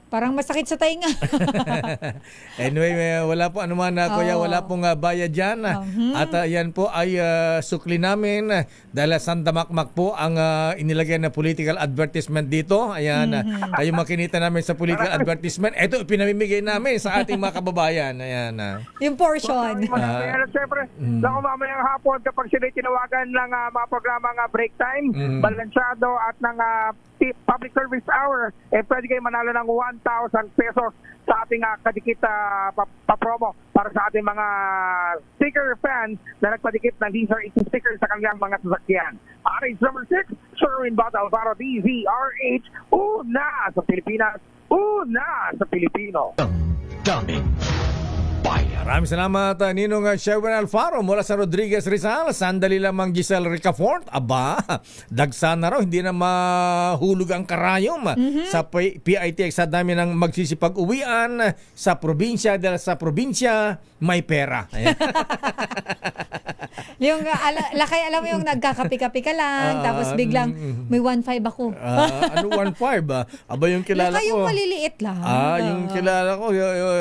Parang masakit sa tainga. Anyway, wala po anuman kuya, wala pong bayad dyan. At yan po ay sukli namin dahil sandamakmak po ang inilagay na political advertisement dito. Ayan, kayo makinita namin sa political advertisement. Ito, pinamimigay namin sa ating mga kababayan. Ayan. Yung portion. Siyempre, lang mamayang hapon kapag sila tinawagan ng mga programang break time, balansyado at ng public service hour, pwede kayo manalo ng 1,000 pesos sa ating kadikit pa-promo para sa ating mga sticker fans na nagpadikit ng DZRH sticker sa kanilang mga sasakyan. RH number 6, Sherwin Battle para DZRH, una sa Pilipinas, una sa Pilipino. Daming bayan. Maraming salamat, Ninong Sherwin Alfaro mula sa Rodriguez Rizal. Sandali lamang Giselle Ricafort. Aba, dagsa na raw, hindi na mahulog ang karayom sa PITX sa dami ng magsisipag-uwian sa probinsya dahil sa probinsya may pera. Yung Lakay, alam mo yung nagkakapi-kapi ka lang, tapos biglang may 1.5 ako. Ano 1.5? Aba, yung kilala Lakay, ko. yung maliliit lang. Yung kilala ko,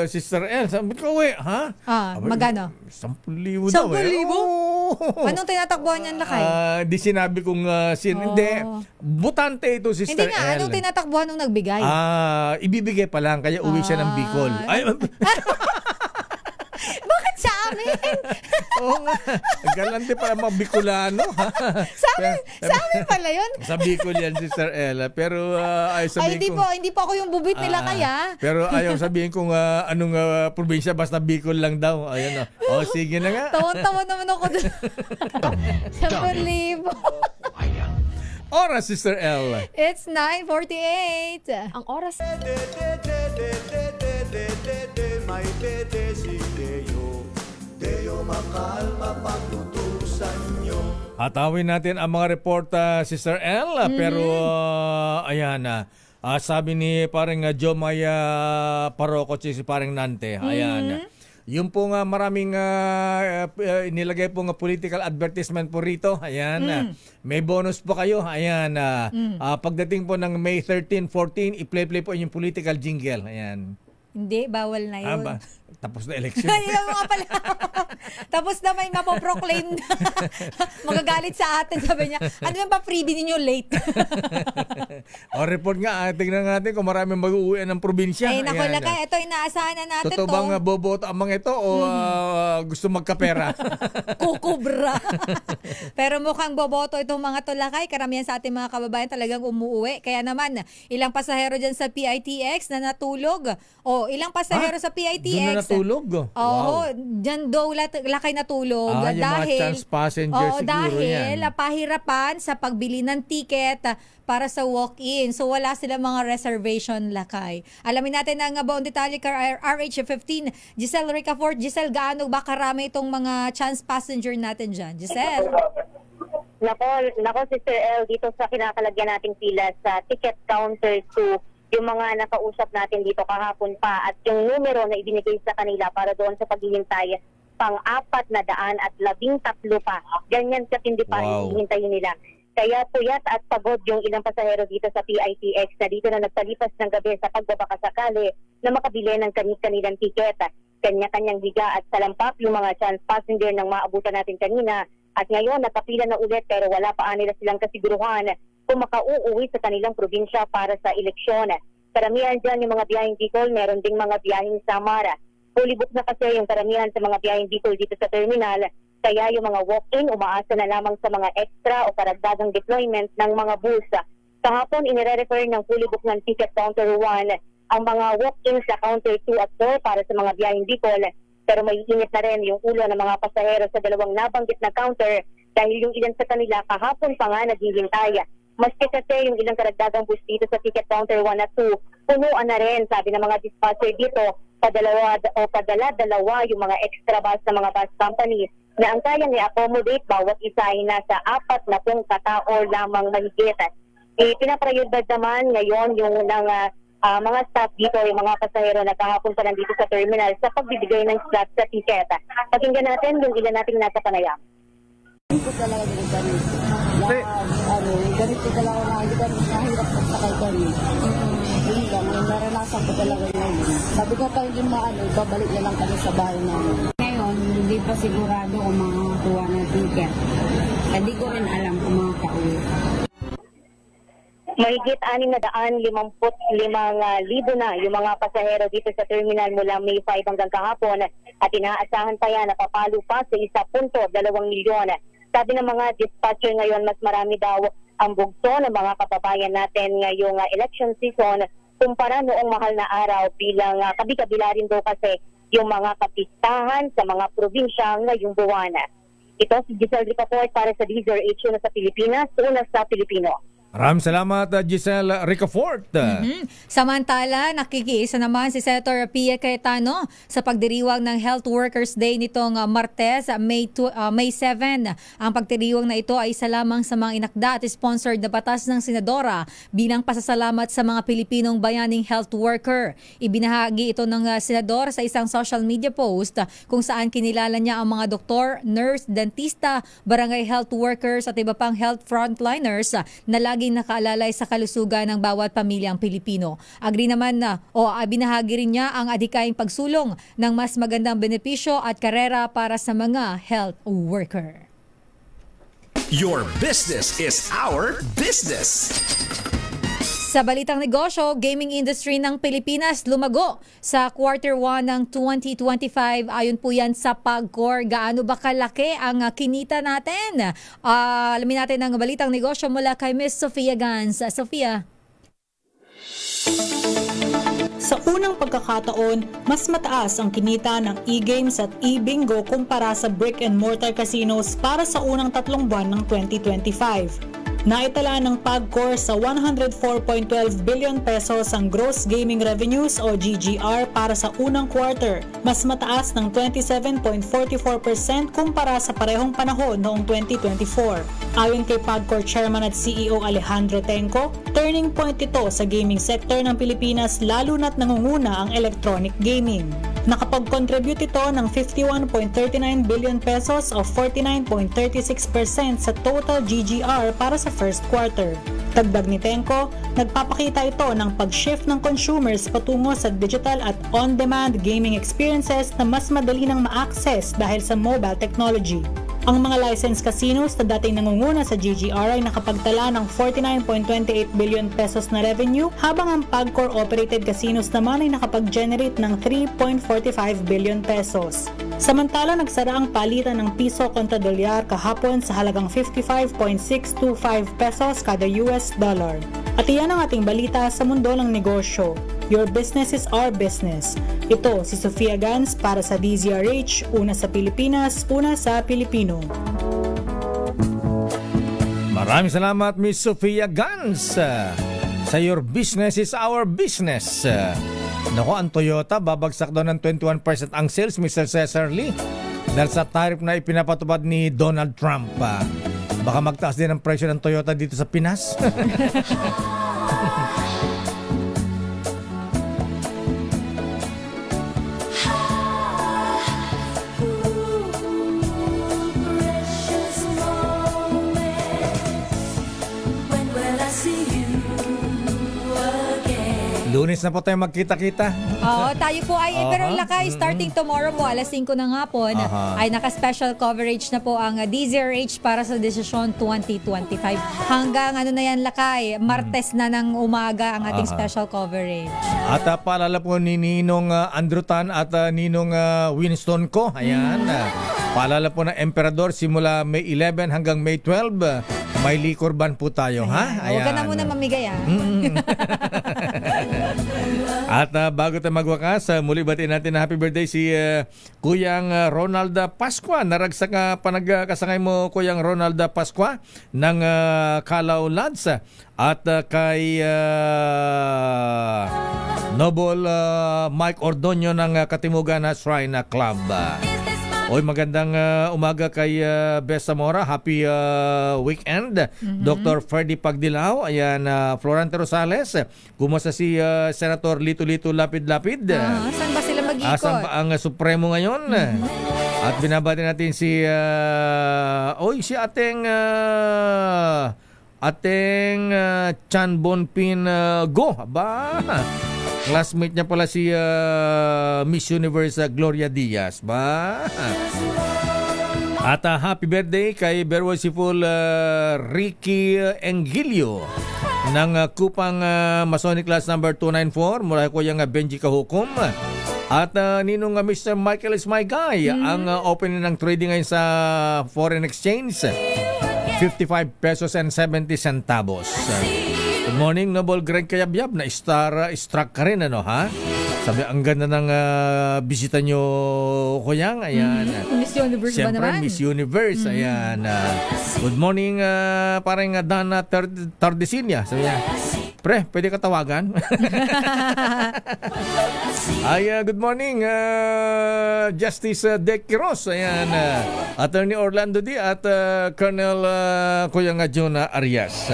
Sister El, sabi ko, ha? Magano? 10,000 daw. 10,000? Anong tinatakbuhan niyan, Lakay? Di sinabi kong hindi. Butante ito, Sister Hindi nga, El. anong tinatakbuhan nung nagbigay? Ibibigay pa lang, kaya uwi siya ng Bicol. Ay, bakit sa amin? oo nga. Galante pala mga Bicolano. Sa amin pala yun. Sa Bicol yan, Sister Ella. Pero ayaw sabihin hindi po ako yung bubit nila kaya. Pero ayaw sabihin kung anong probinsya, basta Bicol lang daw. Ayun sige na nga. Tawa-tawa naman ako doon. 10,000. Oras, Sister L. It's 9:48. Ang oras. May dede si Deo, Deo makalma pagtutusan nyo. Hatawin natin ang mga report, Sister L. Pero ayan sabi ni parang Jomaya Paroco, si parang Nante. Ayan. Yung po nga maraming inilagay po nga political advertisement po rito. Ayan. May bonus po kayo. Ayan. Pagdating po ng May 13, 14, i-play po yung political jingle. Ayan. Hindi, bawal na yun. Tapos na election. Ayun nga pala. Tapos na may mapoproclaim na. Magagalit sa atin. Sabi niya, ano yung pa-freebie ninyo late? Report nga, tingnan natin kung maraming mag-uwi ng probinsya. Naku, Lakay, ito inaasahan na natin. Totoo bang boboto ang mga ito o gusto magkapera? Kukubra. Pero mukhang boboto itong mga to, Lakay. Karamihan sa ating mga kababayan talagang umuuwi. Kaya naman, ilang pasahero dyan sa PITX na natulog. O, ilang pasahero sa PITX. Doon na natulog? Oo, dyan daw Lakay natulog. Yung mga chance passengers siguro dahil yan. pahirapan sa pagbili ng ticket para sa walk-in. So wala sila mga reservation, Lakay. Alamin natin ang buong detalye kay RH15. Giselle Ricafort. Giselle, gaano ba karami itong mga chance passenger natin dyan? Giselle? Nako, Sister L, dito sa kinakalagyan nating pila sa ticket counter 2, yung mga nakausap natin dito kahapon pa at yung numero na ibinigay sa kanila para doon sa paghihintay pang-413 pa. Ganyan katindi pa ang hihintayin nila. Kaya puyat at pagod yung ilang pasahero dito sa PITX na dito na nagpalipas ng gabi sa pagbabakasakali na makabili ng kanilang tiket. Kanya-kanyang higa at salampap yung mga chance passenger ng maabutan natin kanina. At ngayon, nakapila na ulit pero wala pa nila silang kasiguruhan kung makauuwi sa kanilang probinsya para sa eleksyon. Karamihan dyan yung mga biyaheng Bicol, meron ding mga biyaheng Samara. Fully booked na kasi yung karamihan sa mga biyaheng Bicol dito sa terminal. Kaya yung mga walk-in, umaasa na lamang sa mga extra o karagdagang deployment ng mga bus. Kahapon, inire-refer ng fully booked ng ticket counter 1 ang mga walk-in sa counter 2 at 4 para sa mga biyaheng Bicol. Pero may init na rin yung ulo ng mga pasahero sa dalawang nabanggit na counter dahil yung ilan sa kanila kahapon pa nga naghihintay. Maski kasi yung ilang karagdagang bus dito sa ticket counter 1 at 2, punuan na rin, sabi ng mga dispatcher dito, padala-dalawa yung mga extra bus ng mga bus companies na ang kayang i-accommodate bawat isa ay nasa 40 katao lamang mahigit. Pinaprioridad naman ngayon yung ng mga staff dito, yung mga pasahero na kahapon pa nandito sa terminal sa pagbibigay ng slot sa ticket. Pakinggan natin yung ilan nating nasa panayam. Ganito talaga din kami. Ganito talaga nahirap magsakay kami. Yun lang, naranasan ko talaga ngayon. Sabi ko tayo yung babalik na lang kami sa bahay namin. Ngayon, hindi pa sigurado kung makakakuha ng ticket. Hindi ko rin alam kung makakauwi. Mahigit 655,000 na yung mga pasahero dito sa terminal mula May 5 hanggang kahapon at inaasahan pa yan na papalo pa sa 1.2 milyon. Sabi ng mga dispatcher ngayon, mas marami daw ang bugso ng mga kababayan natin ngayong election season kumpara noong mahal na araw bilang kabi-kabila rin daw kasi yung mga kapistahan sa mga probinsya ngayong buwan. Ito si Giselle Ricafort para sa DZRH na sa Pilipinas, una sa Pilipino. Maraming salamat, Giselle Ricafort. Samantala, nakikiisa naman si Senator Pia Cayetano sa pagdiriwang ng Health Workers Day nitong Martes, May 7. Ang pagdiriwang na ito ay isa lamang sa mga inakda at sponsored na batas ng Senadora bilang pasasalamat sa mga Pilipinong bayaning health worker. Ibinahagi ito ng Senador sa isang social media post kung saan kinilala niya ang mga doktor, nurse, dentista, barangay health workers at iba pang health frontliners na lagi nakaalalay sa kalusugan ng bawat pamilyang Pilipino. Agree naman binahagi rin niya ang adhikaing pagsulong ng mas magandang benepisyo at karera para sa mga health worker. Your business is our business. Sa balitang negosyo, gaming industry ng Pilipinas lumago sa quarter 1 ng 2025. Ayon po yan sa PAGCOR. Gaano ba kalaki ang kinita natin? Alamin natin ang balitang negosyo mula kay Miss Sofia Gans. Sofia. Sa unang pagkakataon, mas mataas ang kinita ng e-games at e-bingo kumpara sa brick-and-mortar casinos para sa unang 3 buwan ng 2025. Naitala ng PAGCOR sa 104.12 billion pesos ang gross gaming revenues o GGR para sa unang quarter, mas mataas ng 27.44% kumpara sa parehong panahon noong 2024. Ayon kay PAGCOR Chairman at CEO Alejandro Tenco, turning point ito sa gaming sector ng Pilipinas lalo na't nangunguna ang electronic gaming. Nakapag-contribute ito ng 51.39 billion pesos o 49.36% sa total GGR para sa first quarter. Dagdag ni Tenco, nagpapakita ito ng pag-shift ng consumers patungo sa digital at on-demand gaming experiences na mas madali nang ma-access dahil sa mobile technology. Ang mga licensed casinos na dating nangunguna sa GGR ay nakapagtala ng 49.28 billion pesos na revenue, habang ang PAGCOR-operated casinos naman ay nakapag-generate ng 3.45 billion pesos. Samantala, nagsara ang palitan ng piso kontra dolyar kahapon sa halagang 55.625 pesos kada US dollar. At iyan ang ating balita sa mundo ng negosyo. Your business is our business. Ito si Sofia Gans para sa DZRH, una sa Pilipinas, una sa Pilipino. Maraming salamat, Miss Sofia Gans. Sa Your Business is Our Business. Naku, ang Toyota, babagsak daw ng 21% ang sales, Mr. Cesar Lee. Dahil sa tariff na ipinapatupad ni Donald Trump. Baka magtaas din ang presyo ng Toyota dito sa Pinas. Lunes na po tayo magkita-kita. Oo, tayo po ay, pero Lakay, starting tomorrow po, alas 5 ng hapon, ay naka-special coverage na po ang DZRH para sa desisyon 2025. Hanggang ano na yan, Lakay, Martes na ng umaga ang ating special coverage. At paalala po ni Ninong Andrew Tan at Ninong Winston ko. Ayan. Paalala po ng Emperador simula May 11 hanggang May 12. May liquor ban po tayo, ha? Huwag ka na muna mamigay, ha? At bago tayo magwakas, muli batiin natin na happy birthday si Kuyang Ronald Pascua. Naragsak panagkasangay mo, Kuyang Ronald Pascua ng Calao Lads. At kay Noble Mike Ordonio ng Katimugan Shrine Club. Oy, magandang umaga kay Bess Zamora. Happy weekend. Dr. Ferdy Pagdilao. Ayan, Florante Rosales. Kumusta si Senator Lito Lapid-Lapid? Saan ba sila mag-iikot? Saan ba ang Supremo ngayon? At binabati natin si si ating Chan Bonpin Go. Aba, classmate niya pala si Miss Universe Gloria Diaz. Ba? At happy birthday kay Berwasiful Ricky Engilio ng Kupang Masonic Class number 294 mula ko yung Benji Kahukom. At ninong Mr. Michael is my guy. Ang opening ng trading ngayon sa foreign exchange, 55 pesos and 70 centavos. Good morning, Noble Greg Kayabyab. Na-struck ka rin, ano, ha? Sabi, ang ganda ng bisita nyo, Kuyang. Ayan. Miss Universe Siyempre, ba naman? Miss Universe. Ayan. Good morning, parang Dana Tardesinia. Sabi niya, pre, pwede ka tawagan? Good morning, Justice Dekiros. Ayan. Attorney Orlando D. at Colonel Kuyang Jonah Arias.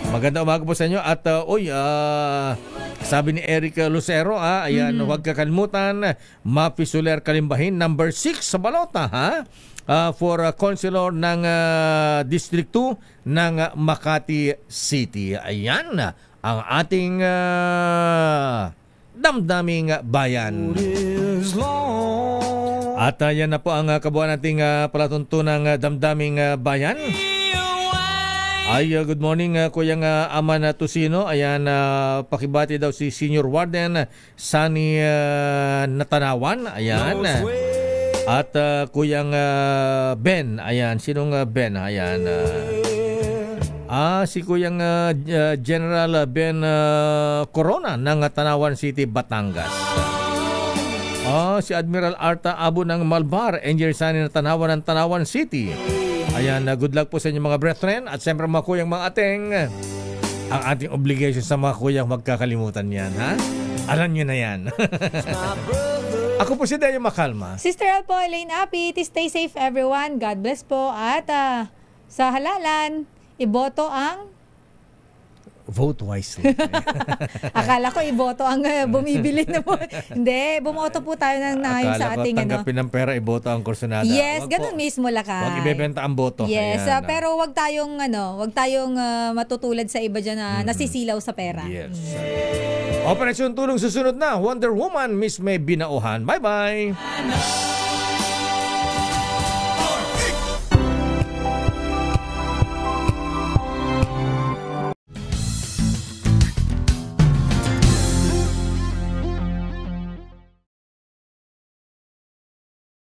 Maganda umaga po sa inyo. At sabi ni Eric Lucero, ayan, huwag kakalimutan, Mapi Soler Kalimbahin, number 6 sa balota, ha? For Councilor ng District 2 ng Makati City. Ayan, ang ating damdaming bayan. At yan na po ang kabuuan nating palatuntunang damdaming bayan. Ay, good morning Kuyang Aman Tusino. Ayan, pakibati daw si Senior Warden Sunny Natanawan. Ayan. At Kuyang Ben. Ayan, sinong Ben? Ayan. Si Kuyang General Ben Corona ng Tanawan City, Batangas. Si Admiral Arta Abu ng Malbar, Engineer Sunny Natanawan ng Tanawan City. Ayan, good luck po sa inyong mga brethren at siyempre mga kuyang mga ateng. Ang ating obligation sa mga kuyang magkakalimutan yan, ha? Alam nyo na yan. Ako po si Dayo Makalma. Sister Al po, Elaine Apit, stay safe everyone. God bless po. At sa halalan, iboto ang vote wisely. Akala ko iboto ang bumibili na po. Hindi, bumoto po tayo ng nangayong sa ating tanggapin ng pera, iboto ang kursunada. Yes, ganun mismo Lakay. Huwag ibebenta ang boto. Yes, pero wag tayong matutulad sa iba dyan na nasisilaw sa pera. Yes. Operasyon Tulong susunod na. Wonder Woman, Miss May Binauhan. Bye-bye!